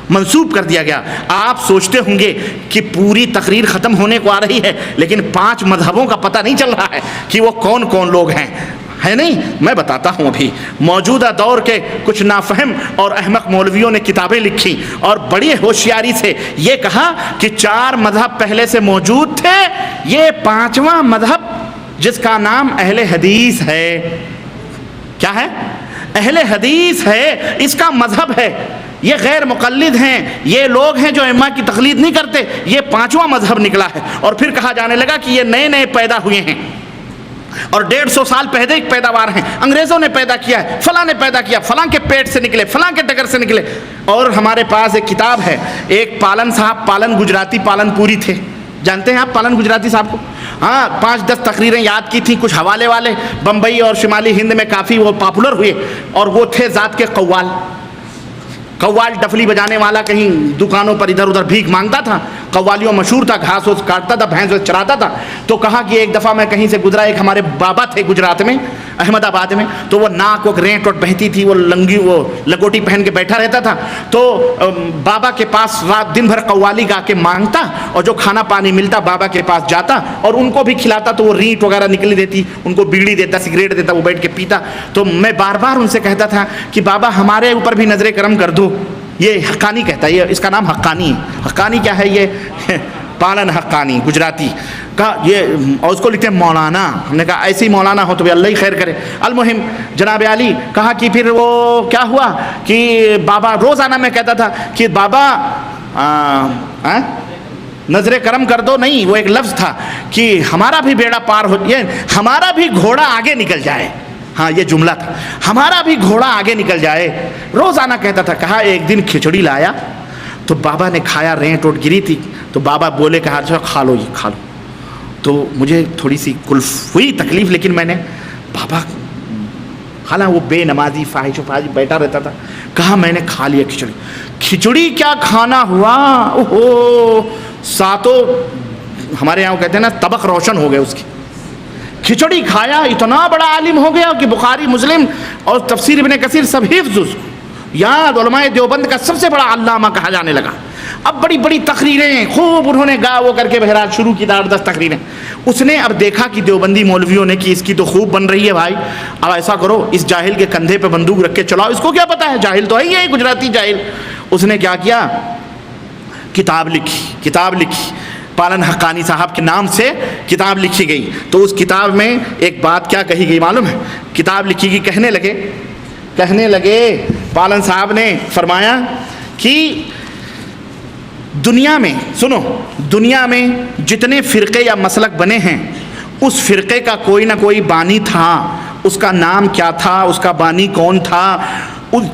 منسوب کر دیا گیا۔ آپ سوچتے ہوں گے کہ پوری تقریر ختم ہونے کو آ رہی ہے، لیکن 5 مذہبوں کا پتہ نہیں چل رہا ہے کہ وہ کون کون لوگ ہیں، ہے نہیں؟ میں بتاتا ہوں۔ ابھی موجودہ دور کے کچھ نافہم اور احمق مولویوں نے کتابیں لکھی اور بڑی ہوشیاری سے یہ کہا کہ 4 مذہب پہلے سے موجود تھے، یہ 5واں مذہب جس کا نام اہل حدیث ہے، کیا ہے؟ اہل حدیث ہے، اس کا مذہب ہے، یہ غیر مقلد ہیں، یہ لوگ ہیں جو ائمہ کی تقلید نہیں کرتے، یہ 5واں مذہب نکلا ہے۔ اور پھر کہا جانے لگا کہ یہ نئے نئے پیدا ہوئے ہیں اور 150 سال پہلے ایک پیداوار ہیں، انگریزوں نے پیدا کیا ہے، فلاں نے پیدا کیا، فلاں کے پیٹ سے نکلے، فلاں کے ڈگر سے نکلے۔ اور ہمارے پاس ایک کتاب ہے، ایک پالن صاحب، پالن گجراتی، پالن پوری تھے، جانتے ہیں آپ پالن گجراتی صاحب کو؟ ہاں، 5-10 تقریریں یاد کی تھیں، کچھ حوالے والے، بمبئی اور شمالی ہند میں کافی وہ پاپولر ہوئے، اور وہ تھے ذات کے قوال، ڈفلی بجانے والا، کہیں دکانوں پر ادھر ادھر بھیک مانگتا تھا، قوالیوں مشہور تھا، گھاس وس کاٹتا تھا، بھینس وس چراتا تھا۔ تو کہا کہ ایک دفعہ میں کہیں سے گزرا، ایک ہمارے بابا تھے گجرات میں، احمد آباد میں، تو وہ ناک وہ رینٹ وٹ بہتی تھی، وہ لنگی وہ لگوٹی پہن کے بیٹھا رہتا تھا، تو بابا کے پاس رات دن بھر قوالی گا کے مانگتا، اور جو کھانا پانی ملتا بابا کے پاس جاتا اور ان کو بھی کھلاتا، تو وہ رینٹ وغیرہ نکلی دیتی، ان کو بیڑی دیتا، سگریٹ دیتا، وہ بیٹھ کے پیتا۔ تو میں بار بار ان سے کہتا تھا کہ بابا ہمارے اوپر بھی نظر کرم کر دو۔ یہ حقانی کہتا ہے، یہ اس کا نام حقانی ہے۔ حقانی کیا ہے؟ یہ پالن حقانی گجراتی کا، یہ اور اس کو لکھتے ہیں مولانا۔ ہم نے کہا ایسی مولانا ہو تو بھی اللہ ہی خیر کرے۔ المہم جناب علی کہا کہ پھر وہ کیا ہوا کہ بابا روزانہ میں کہتا تھا کہ بابا نظر کرم کر دو، نہیں، وہ ایک لفظ تھا کہ ہمارا بھی بیڑا پار ہو، یہ ہمارا بھی گھوڑا آگے نکل جائے، ہاں یہ جملہ تھا، ہمارا بھی گھوڑا آگے نکل جائے، روزانہ کہتا تھا۔ کہا ایک دن کھچڑی لایا تو بابا نے کھایا، رینٹ ووٹ گری تھی، تو بابا بولے کہا اچھا کھا لو، یہ کھا لو۔ تو مجھے تھوڑی سی کلف ہوئی، تکلیف، لیکن میں نے بابا، حالانکہ وہ بے نمازی فاحش و فاجر بیٹھا رہتا تھا، کہا میں نے کھا لیا کھچڑی۔ کھچڑی کیا کھانا ہوا، اوہو، ساتوں ہمارے یہاں کہتے ہیں نا طبق روشن ہو گئے اس کی۔ کھچڑی کھایا، اتنا بڑا عالم ہو گیا کہ بخاری، مسلم اور تفسیر ابن کثیر سب حفظ اس کو یاد، علماء دیوبند کا سب سے بڑا علامہ کہا جانے لگا۔ اب بڑی بڑی تقریریں خوب انہوں نے گا وہ کر کے بہرحال شروع کی 8-10 تقریریں۔ اس نے اب دیکھا کہ دیوبندی مولویوں نے کہ اس کی تو خوب بن رہی ہے بھائی، اب ایسا کرو اس جاہل کے کندھے پہ بندوق رکھ کے چلاؤ، اس کو کیا پتا ہے، جاہل تو ہے ہی ہے گجراتی جاہل۔ اس نے کیا کیا، کتاب لکھی، پالن حقانی صاحب کے نام سے کتاب لکھی گئی. تو اس کتاب میں ایک بات کیا کہی گئی معلوم ہے؟ کتاب لکھی گئی، کہنے لگے پالن صاحب نے فرمایا کہ دنیا میں، سنو، دنیا میں جتنے فرقے یا مسلک بنے ہیں اس فرقے کا کوئی نہ کوئی بانی تھا. اس کا نام کیا تھا، اس کا بانی کون تھا،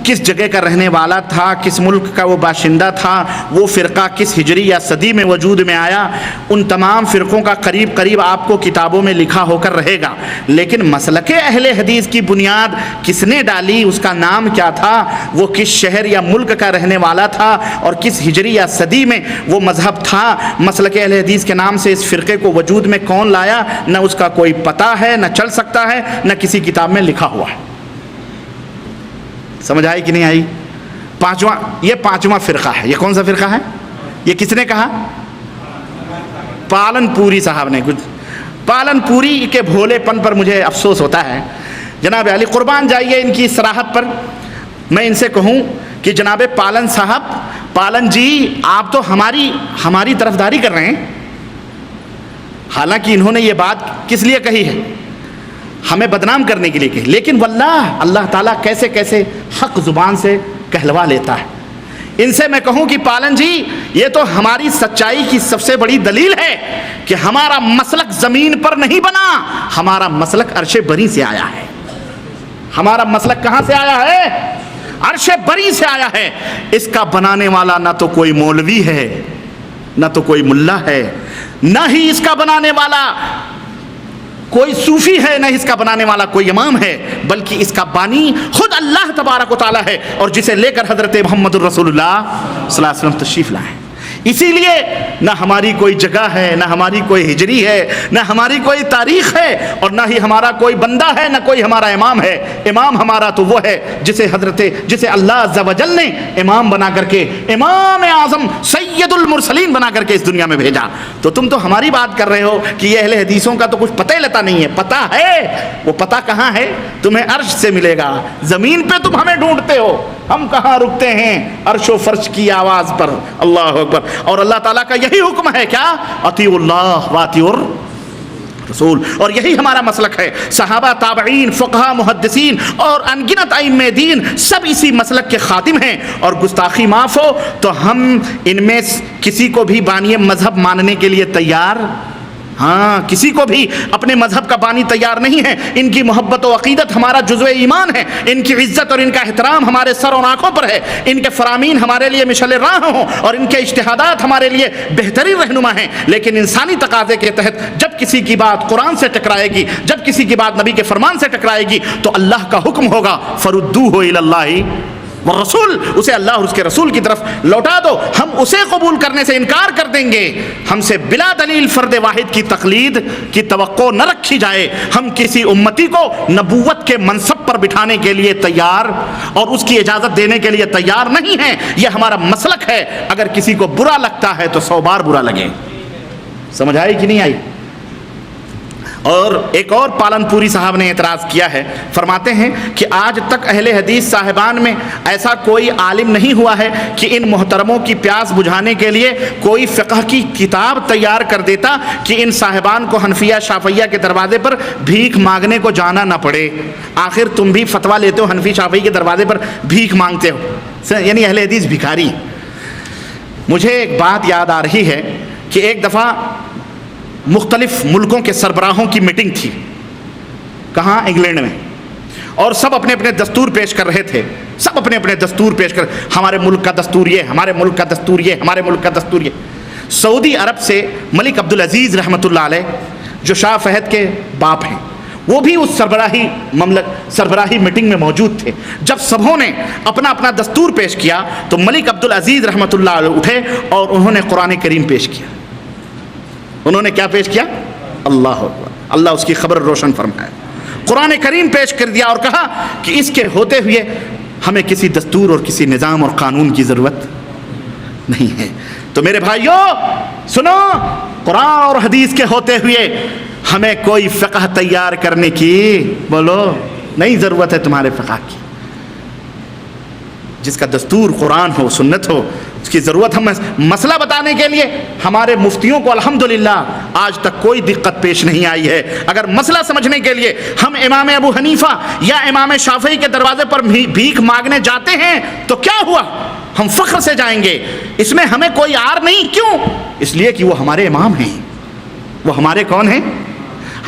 کس جگہ کا رہنے والا تھا، کس ملک کا وہ باشندہ تھا، وہ فرقہ کس ہجری یا صدی میں وجود میں آیا، ان تمام فرقوں کا قریب آپ کو کتابوں میں لکھا ہو کر رہے گا. لیکن مسلک اہل حدیث کی بنیاد کس نے ڈالی، اس کا نام کیا تھا، وہ کس شہر یا ملک کا رہنے والا تھا، اور کس ہجری یا صدی میں وہ مذہب تھا، مسلک اہل حدیث کے نام سے اس فرقے کو وجود میں کون لایا، نہ اس کا کوئی پتہ ہے، نہ چل سکتا ہے، نہ کسی کتاب میں لکھا ہوا ہے. سمجھ آئی کہ نہیں آئی؟ یہ پانچواں فرقہ ہے. یہ کون سا فرقہ ہے؟ یہ کس نے کہا؟ پالن پوری صاحب نے. کچھ پالن پوری کے بھولے پن پر مجھے افسوس ہوتا ہے. جناب علی قربان جائیے ان کی صراحت پر. میں ان سے کہوں کہ جناب پالن صاحب، پالن جی آپ تو ہماری طرفداری کر رہے ہیں، حالانکہ انہوں نے یہ بات کس لیے کہی ہے؟ ہمیں بدنام کرنے کے لیے کہی. لیکن واللہ اللہ تعالیٰ کیسے کیسے حق زبان سے کہلوا لیتا ہے. ان سے میں کہوں کہ پالن جی یہ تو ہماری سچائی کی سب سے بڑی دلیل ہے کہ ہمارا مسلک زمین پر نہیں بنا، ہمارا مسلک عرش بری سے آیا ہے. ہمارا مسلک کہاں سے آیا ہے؟ عرش بری سے آیا ہے. اس کا بنانے والا نہ تو کوئی مولوی ہے، نہ تو کوئی ملا ہے، نہ ہی اس کا بنانے والا کوئی صوفی ہے، نہ اس کا بنانے والا کوئی امام ہے، بلکہ اس کا بانی خود اللہ تبارک و تعالیٰ ہے، اور جسے لے کر حضرت محمد الرسول اللہ صلی اللہ علیہ وسلم تشریف لائے. اسی لیے نہ ہماری کوئی جگہ ہے، نہ ہماری کوئی ہجری ہے، نہ ہماری کوئی تاریخ ہے، اور نہ ہی ہمارا کوئی بندہ ہے، نہ کوئی ہمارا امام ہے. امام ہمارا تو وہ ہے جسے اللہ عز و جل نے امام بنا کر کے، امام اعظم سید المرسلین بنا کر کے اس دنیا میں بھیجا. تو تم تو ہماری بات کر رہے ہو کہ یہ اہل حدیثوں کا تو کچھ پتہ لتا نہیں ہے. پتہ ہے، وہ پتہ کہاں ہے؟ تمہیں عرش سے ملے گا. زمین پہ تم ہمیں ڈھونڈتے ہو، ہم کہاں رکتے ہیں عرش و فرش کی آواز پر. اللہ اکبر. اور اللہ تعالیٰ کا یہی حکم ہے، کیا؟ اطیعوا اللہ واطیعوا الرسول. اور یہی ہمارا مسلک ہے. صحابہ، تابعین، فقہا، محدثین اور انگنت ائمہ دین سب اسی مسلک کے خادم ہیں. اور گستاخی معاف ہو تو ہم ان میں کسی کو بھی بانی مذہب ماننے کے لیے تیار، کسی کو بھی اپنے مذہب کا بانی تیار نہیں ہے. ان کی محبت و عقیدت ہمارا جزو ایمان ہے. ان کی عزت اور ان کا احترام ہمارے سر اور آنکھوں پر ہے. ان کے فرامین ہمارے لیے مشعل راہ ہوں، اور ان کے اجتہادات ہمارے لیے بہترین رہنما ہیں. لیکن انسانی تقاضے کے تحت جب کسی کی بات قرآن سے ٹکرائے گی، جب کسی کی بات نبی کے فرمان سے ٹکرائے گی، تو اللہ کا حکم ہوگا فردوہ الی اللہ والرسول، اسے اللہ اور اس کے رسول کی طرف لوٹا دو. ہم اسے قبول کرنے سے انکار کر دیں گے. ہم سے بلا دلیل فرد واحد کی تقلید کی توقع نہ رکھی جائے. ہم کسی امتی کو نبوت کے منصب پر بٹھانے کے لیے تیار اور اس کی اجازت دینے کے لیے تیار نہیں ہیں. یہ ہمارا مسلک ہے. اگر کسی کو برا لگتا ہے تو 100 بار برا لگے. سمجھ آئی کہ نہیں آئی؟ اور ایک اور پالن پوری صاحب نے اعتراض کیا ہے. فرماتے ہیں کہ آج تک اہل حدیث صاحبان میں ایسا کوئی عالم نہیں ہوا ہے کہ ان محترموں کی پیاس بجھانے کے لیے کوئی فقہ کی کتاب تیار کر دیتا کہ ان صاحبان کو حنفیہ شافعیہ کے دروازے پر بھیک مانگنے کو جانا نہ پڑے. آخر تم بھی فتویٰ لیتے ہو، حنفی شافعی کے دروازے پر بھیک مانگتے ہو، یعنی اہل حدیث بھکاری. مجھے ایک بات یاد آ رہی ہے کہ ایک دفعہ مختلف ملکوں کے سربراہوں کی میٹنگ تھی. کہاں؟ انگلینڈ میں. اور سب اپنے اپنے دستور پیش کر رہے تھے. سب اپنے اپنے دستور پیش کر، ہمارے ملک کا دستور یہ، ہمارے ملک کا دستور یہ، ہمارے ملک کا دستور یہ. سعودی عرب سے ملک عبدالعزیز رحمۃ اللہ علیہ، جو شاہ فہد کے باپ ہیں، وہ بھی اس سربراہی میٹنگ میں موجود تھے. جب سبھوں نے اپنا اپنا دستور پیش کیا تو ملک عبدالعزیز رحمۃ اللہ علیہ اٹھے اور انہوں نے قرآن کریم پیش کیا. انہوں نے کیا پیش کیا؟ اللہ اکبر. اللہ اس کی خبر روشن فرمائے. قرآن کریم پیش کر دیا اور کہا کہ اس کے ہوتے ہوئے ہمیں کسی دستور اور کسی نظام اور قانون کی ضرورت نہیں ہے. تو میرے بھائیوں سنو، قرآن اور حدیث کے ہوتے ہوئے ہمیں کوئی فقہ تیار کرنے کی، بولو، نہیں ضرورت ہے تمہارے فقہ کی. جس کا دستور قرآن ہو سنت ہو، اس کی ضرورت ہم مسئلہ بتانے کے لیے ہمارے مفتیوں کو الحمدللہ آج تک کوئی دقت پیش نہیں آئی ہے۔ اگر مسئلہ سمجھنے کے لیے ہم امام ابو حنیفہ یا امام شافعی کے دروازے پر بھیک مانگنے جاتے ہیں تو کیا ہوا؟ ہم فخر سے جائیں گے، اس میں ہمیں کوئی عار نہیں۔ کیوں؟ اس لیے کہ وہ ہمارے امام ہیں۔ وہ ہمارے کون ہیں؟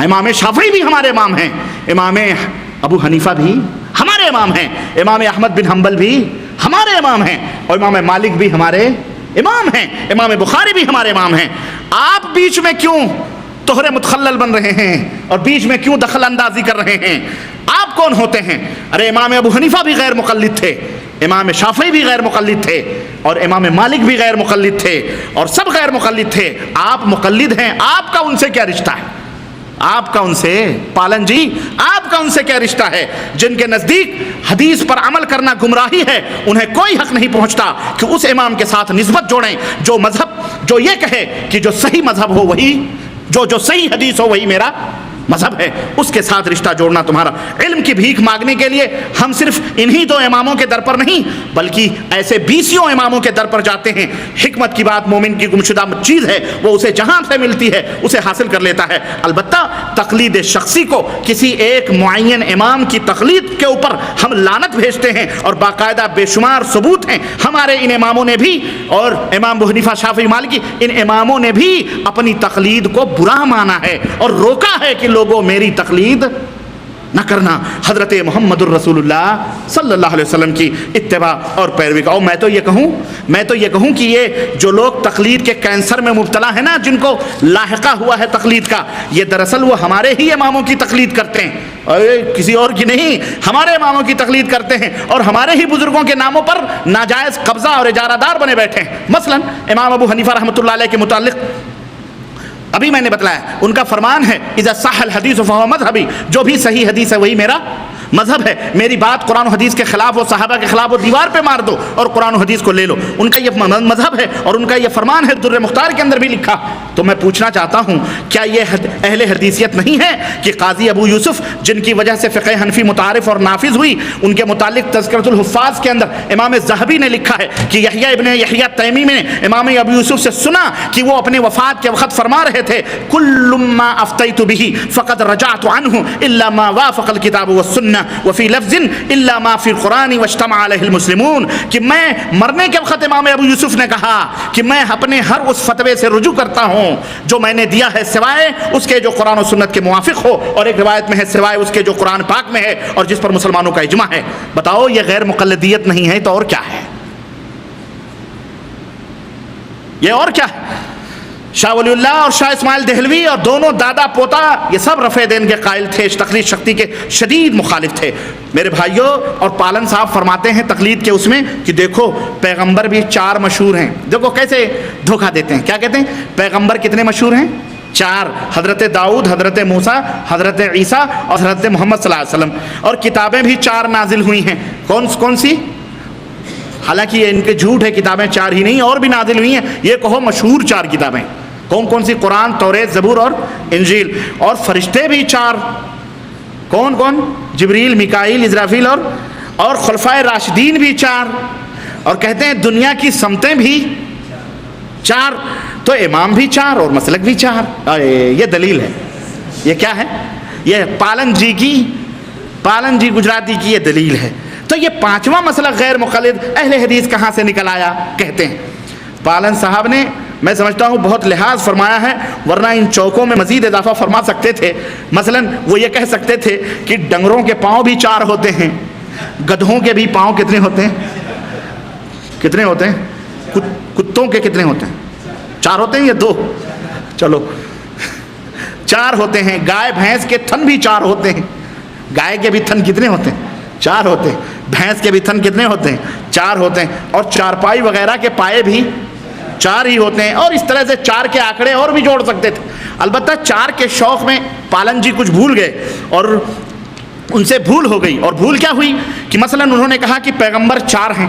امام شافعی بھی ہمارے امام ہیں، امام ابو حنیفہ بھی ہمارے امام ہیں، امام احمد بن حنبل بھی ہمارے امام ہیں، اور امام مالک بھی ہمارے امام ہیں، امام بخاری بھی ہمارے امام ہیں۔ آپ بیچ میں کیوں طہر متخلل بن رہے ہیں اور بیچ میں کیوں دخل اندازی کر رہے ہیں؟ آپ کون ہوتے ہیں؟ ارے امام ابو حنیفہ بھی غیر مقلد تھے، امام شافعی بھی غیر مقلد تھے، اور امام مالک بھی غیر مقلد تھے، اور سب غیر مقلد تھے۔ آپ مقلد ہیں، آپ کا ان سے کیا رشتہ ہے؟ آپ کا ان سے، پالن جی آپ کا ان سے کیا رشتہ ہے؟ جن کے نزدیک حدیث پر عمل کرنا گمراہی ہے، انہیں کوئی حق نہیں پہنچتا کہ اس امام کے ساتھ نسبت جوڑیں جو مذہب، جو یہ کہے کہ جو صحیح مذہب ہو وہی، جو صحیح حدیث ہو وہی میرا مذہب ہے، اس کے ساتھ رشتہ جوڑنا تمہارا۔ علم کی بھیک مانگنے کے لیے ہم صرف انہی دو اماموں کے در پر نہیں بلکہ ایسے 20 اماموں کے در پر جاتے ہیں۔ حکمت کی بات مومن کی گمشدہ چیز ہے، وہ اسے جہاں سے ملتی ہے اسے حاصل کر لیتا ہے۔ البتہ تقلید شخصی کو، کسی ایک معین امام کی تقلید کے اوپر ہم لعنت بھیجتے ہیں، اور باقاعدہ بے شمار ثبوت ہیں۔ ہمارے ان اماموں نے بھی، اور امام ابو حنیفہ شافعی مالکی، ان اماموں نے بھی اپنی تقلید کو برا مانا ہے اور روکا ہے کہ لوگوں میری تقلید نہ کرنا۔ حضرت محمد الرسول اللہ صلی اللہ علیہ وسلم کی اتباع اور پیروی کا۔ اور میں تو یہ کہوں کہ یہ جو لوگ تقلید کے کینسر میں مبتلا ہیں نا، جن کو لاحقہ ہوا ہے تقلید کا، یہ دراصل وہ ہمارے ہی اماموں کی تقلید کرتے ہیں، کسی اور کی نہیں، ہمارے اماموں کی تقلید کرتے ہیں، اور ہمارے ہی بزرگوں کے ناموں پر ناجائز قبضہ اور اجارہ دار بنے بیٹھے ہیں۔ مثلا امام ابو حنیفہ رحمۃ اللہ علیہ کے متعلق ابھی میں نے بتلایا، ان کا فرمان ہے اذا صح الحدیث فهو مذهبی، جو بھی صحیح حدیث ہے وہی میرا مذہب ہے۔ میری بات قرآن و حدیث کے خلاف ہو، صحابہ کے خلاف ہو، دیوار پہ مار دو اور قرآن و حدیث کو لے لو۔ ان کا یہ مذہب ہے اور ان کا یہ فرمان ہے، در مختار کے اندر بھی لکھا۔ تو میں پوچھنا چاہتا ہوں، کیا یہ اہل حدیثیت نہیں ہے کہ قاضی ابو یوسف، جن کی وجہ سے فقہ حنفی متعارف اور نافذ ہوئی، ان کے متعلق تذکرۃ الحفاظ کے اندر امام ذہبی نے لکھا ہے کہ یحییٰ ابن یحییٰ تیمی نے امام ابو یوسف سے سنا کہ وہ اپنے وفات کے وقت فرما رہے تھے کل ما افتیت به فقد رجعت عنه الا ما وافق الکتاب والسنہ وفی لفظ الا ما فی القرآن واجتمع علیہ المسلمون، کہ میں مرنے کے وقت امام ابو یوسف نے کہا کہ میں اپنے ہر اس فتوے سے رجوع کرتا ہوں جو میں نے دیا ہے، سوائے اس کے جو قرآن و سنت کے موافق ہو، اور ایک روایت میں ہے سوائے اس کے جو قرآن پاک میں ہے اور جس پر مسلمانوں کا اجماع ہے۔ بتاؤ یہ غیر مقلدیت نہیں ہے تو اور کیا ہے؟ یہ اور کیا ہے؟ شاہ ولی اللہ اور شاہ اسماعیل دہلوی اور دونوں دادا پوتا یہ سب رفع دین کے قائل تھے، تقلید شخصی کے شدید مخالف تھے میرے بھائیوں۔ اور پالن صاحب فرماتے ہیں تقلید کے اس میں کہ دیکھو پیغمبر بھی 4 مشہور ہیں۔ دیکھو کیسے دھوکہ دیتے ہیں، کیا کہتے ہیں؟ پیغمبر کتنے مشہور ہیں؟ 4، حضرت داؤد، حضرت موسیٰ، حضرت عیسیٰ اور حضرت محمد صلی اللہ علیہ وسلم۔ اور کتابیں بھی 4 نازل ہوئی ہیں، کون سی؟ حالانکہ یہ ان کے جھوٹ ہے، کتابیں 4 ہی نہیں اور بھی نازل ہوئی ہیں، یہ کہو مشہور 4 کتابیں۔ کون سی؟ قرآن، توریت، زبور اور انجیل۔ اور فرشتے بھی 4، کون؟ جبریل، میکائیل، اسرافیل اور خلفائے راشدین بھی 4۔ اور کہتے ہیں دنیا کی سمتیں بھی 4۔ تو امام بھی 4 اور مسلک بھی 4۔ یہ دلیل ہے، یہ کیا ہے؟ یہ پالن جی گجراتی کی یہ دلیل ہے۔ تو یہ 5واں مسلک غیر مقلد اہل حدیث کہاں سے نکل آیا؟ کہتے ہیں پالن صاحب نے، میں سمجھتا ہوں بہت لحاظ فرمایا ہے، ورنہ ان چوکوں میں مزید اضافہ فرما سکتے تھے۔ مثلا وہ یہ کہہ سکتے تھے کہ ڈنگروں کے پاؤں بھی 4 ہوتے ہیں، گدھوں کے بھی پاؤں کتنے ہوتے ہیں؟ کتوں کے کتنے ہوتے ہیں؟ 4 ہوتے ہیں یا 2؟ چلو 4 ہوتے ہیں۔ گائے بھینس کے تھن بھی 4 ہوتے ہیں۔ گائے کے بھی تھن کتنے ہوتے ہیں؟ 4 ہوتے ہیں۔ بھینس کے بھی تھن کتنے ہوتے ہیں؟ 4 ہوتے ہیں۔ اور چارپائی وغیرہ کے پائے بھی 4 ہی ہوتے ہیں۔ اور اس طرح سے 4 کے آنکڑے اور بھی جوڑ سکتے تھے۔ البتہ 4 کے شوق میں پالن جی کچھ بھول گئے اور ان سے بھول ہو گئی۔ اور بھول کیا ہوئی کہ مثلا انہوں نے کہا کہ پیغمبر 4 ہیں،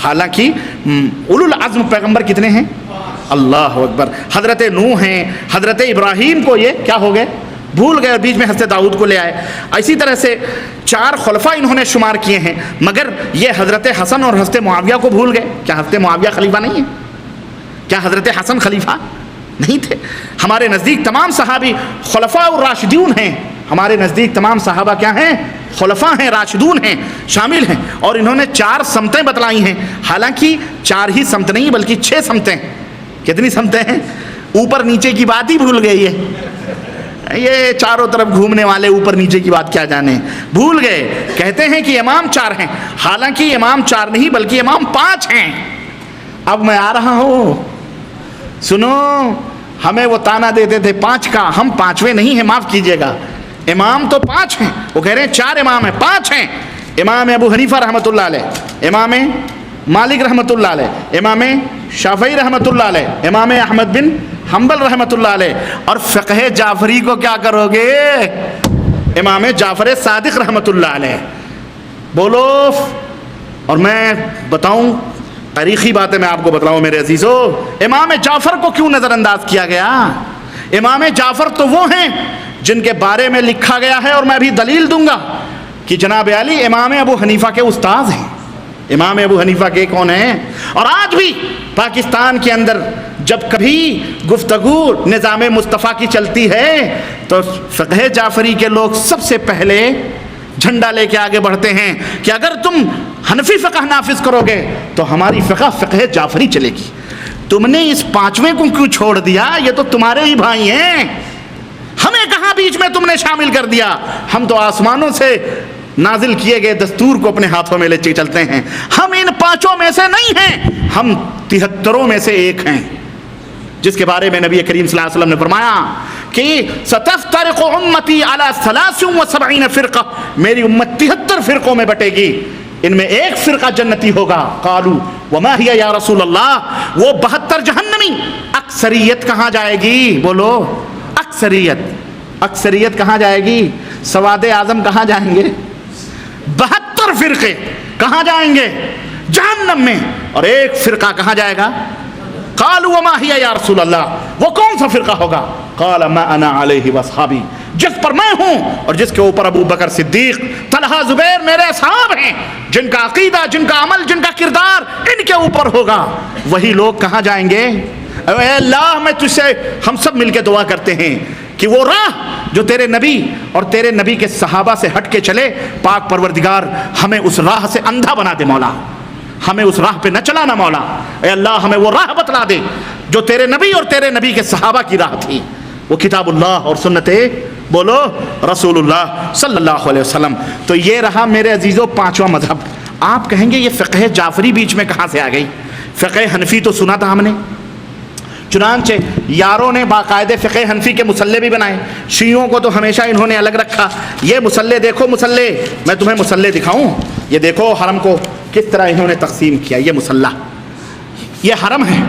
حالانکہ اولو العزم پیغمبر کتنے ہیں؟ اللہ اکبر! حضرت نوح ہیں، حضرت ابراہیم کو یہ کیا ہو گئے؟ بھول گئے اور بیچ میں حضرت داؤد کو لے آئے. اسی طرح سے 4 خلفاء انہوں نے شمار کیے ہیں، مگر یہ حضرت حسن اور حضرت معاویہ کو بھول گئے. کیا حضرت معاویہ خلیفہ نہیں ہے؟ کیا حضرت حسن خلیفہ نہیں تھے؟ ہمارے نزدیک تمام صحابی خلفاء الراشدون ہیں. ہمارے نزدیک تمام صحابہ کیا ہیں؟ خلفاء ہیں، راشدون ہیں، شامل ہیں. اور انہوں نے 4 سمتیں بتلائی ہیں. حالانکہ 4 ہی سمت نہیں بلکہ 6 سمتیں. کتنی سمتیں ہیں؟ اوپر نیچے کی بات ہی بھول گئے. یہ چاروں طرف گھومنے والے اوپر نیچے کی بات کیا جانے، بھول گئے. کہتے ہیں کہ امام 4 ہیں، حالانکہ امام 4 نہیں بلکہ امام 5 ہیں. اب میں آ رہا ہوں، سنو. ہمیں وہ تانا دیتے تھے 5 کا، ہم 5ویں نہیں ہیں، معاف کیجئے گا. امام تو 5 ہیں. وہ کہہ رہے ہیں 4 امام ہیں، 5 ہیں. امام ابو حنیفہ رحمۃ اللہ علیہ، امام مالک رحمۃ اللہ علیہ، امام شافعی رحمۃ اللہ علیہ، امام احمد بن حنبل رحمۃ اللہ علیہ. اور فقہ جعفری کو کیا کرو گے؟ امام جعفر صادق رحمۃ اللہ علیہ. بولو. اور میں بتاؤں تاریخی باتیں میں آپ کو بتلاؤں میرے عزیزو، امام جعفر کو کیوں نظر انداز کیا گیا؟ امام جعفر تو وہ ہیں جن کے بارے میں لکھا گیا ہے، اور میں بھی دلیل دوں گا کہ جناب علی امام ابو حنیفہ کے استاذ ہیں. امام ابو حنیفہ کے کون ہیں؟ اور آج بھی پاکستان کے اندر جب کبھی گفتگو نظام مصطفیٰ کی چلتی ہے تو فقہ جعفری کے لوگ سب سے پہلے جھنڈا لے کے آگے بڑھتے ہیں کہ اگر تم حنفی فقہ نافذ کرو گے تو ہماری فقہ جعفری چلے گی. تم نے اس 5ویں کو کیوں چھوڑ دیا؟ یہ تو تمہارے ہی بھائی ہیں. ہمیں کہاں بیچ میں تم نے شامل کر دیا؟ ہم تو آسمانوں سے نازل کیے گئے دستور کو اپنے ہاتھوں میں لے چلتے ہیں. ہم ان 5 میں سے نہیں ہیں، ہم 73 میں سے ایک ہیں، جس کے بارے میں نبی کریم صلی اللہ علیہ وسلم نے فرمایا کہ ستفترق امتی علی 73 فرقہ، میری امت 73 فرقوں میں بٹے گی، ان میں ایک فرقہ جنتی ہوگا. قالوا وما ہی یا رسول اللہ؟ وہ 72 جہنمی. اکثریت کہاں جائے گی؟ بولو. اکثریت کہاں جائے گی؟ سواد اعظم کہاں جائیں گے؟ 72 فرقے کہاں جائیں گے؟ جہنم میں. اور ایک فرقہ کہاں جائے گا؟ قالوا وما ہی یا رسول اللہ؟ وہ کون سا فرقہ ہوگا؟ قال ما انا علیہ واصحابی، جس پر میں ہوں اور جس کے اوپر ابو بکر صدیق، طلحہ، زبیر میرے اصحاب ہیں، جن کا عقیدہ، جن کا عمل، جن کا کردار ان کے اوپر ہوگا. وہی لوگ کہاں جائیں گے؟ اے اللہ، میں تجھ سے ہم سب مل کے دعا کرتے ہیں کہ وہ راہ جو تیرے نبی اور تیرے نبی کے صحابہ سے ہٹ کے چلے، پاک پروردگار ہمیں اس راہ سے اندھا بنا دے مولا، ہمیں اس راہ پہ نہ چلانا مولا. اے اللہ ہمیں وہ راہ بتلا دے جو تیرے نبی اور تیرے نبی کے صحابہ کی راہ تھی، وہ کتاب اللہ اور سنت بولو رسول اللہ صلی اللہ علیہ وسلم. تو یہ رہا میرے عزیزو 5واں مذہب. آپ کہیں گے یہ فقہ جعفری بیچ میں کہاں سے آ گئی؟ فقہ حنفی تو سنا تھا ہم نے، چنانچہ یاروں نے باقاعدہ فقہ حنفی کے مسلے بھی بنائے. شیعوں کو تو ہمیشہ انہوں نے الگ رکھا. یہ مسلے دیکھو، مسلے میں تمہیں مسلے دکھاؤں. یہ دیکھو حرم کو کس طرح انہوں نے تقسیم کیا. یہ مسلح، یہ حرم ہے،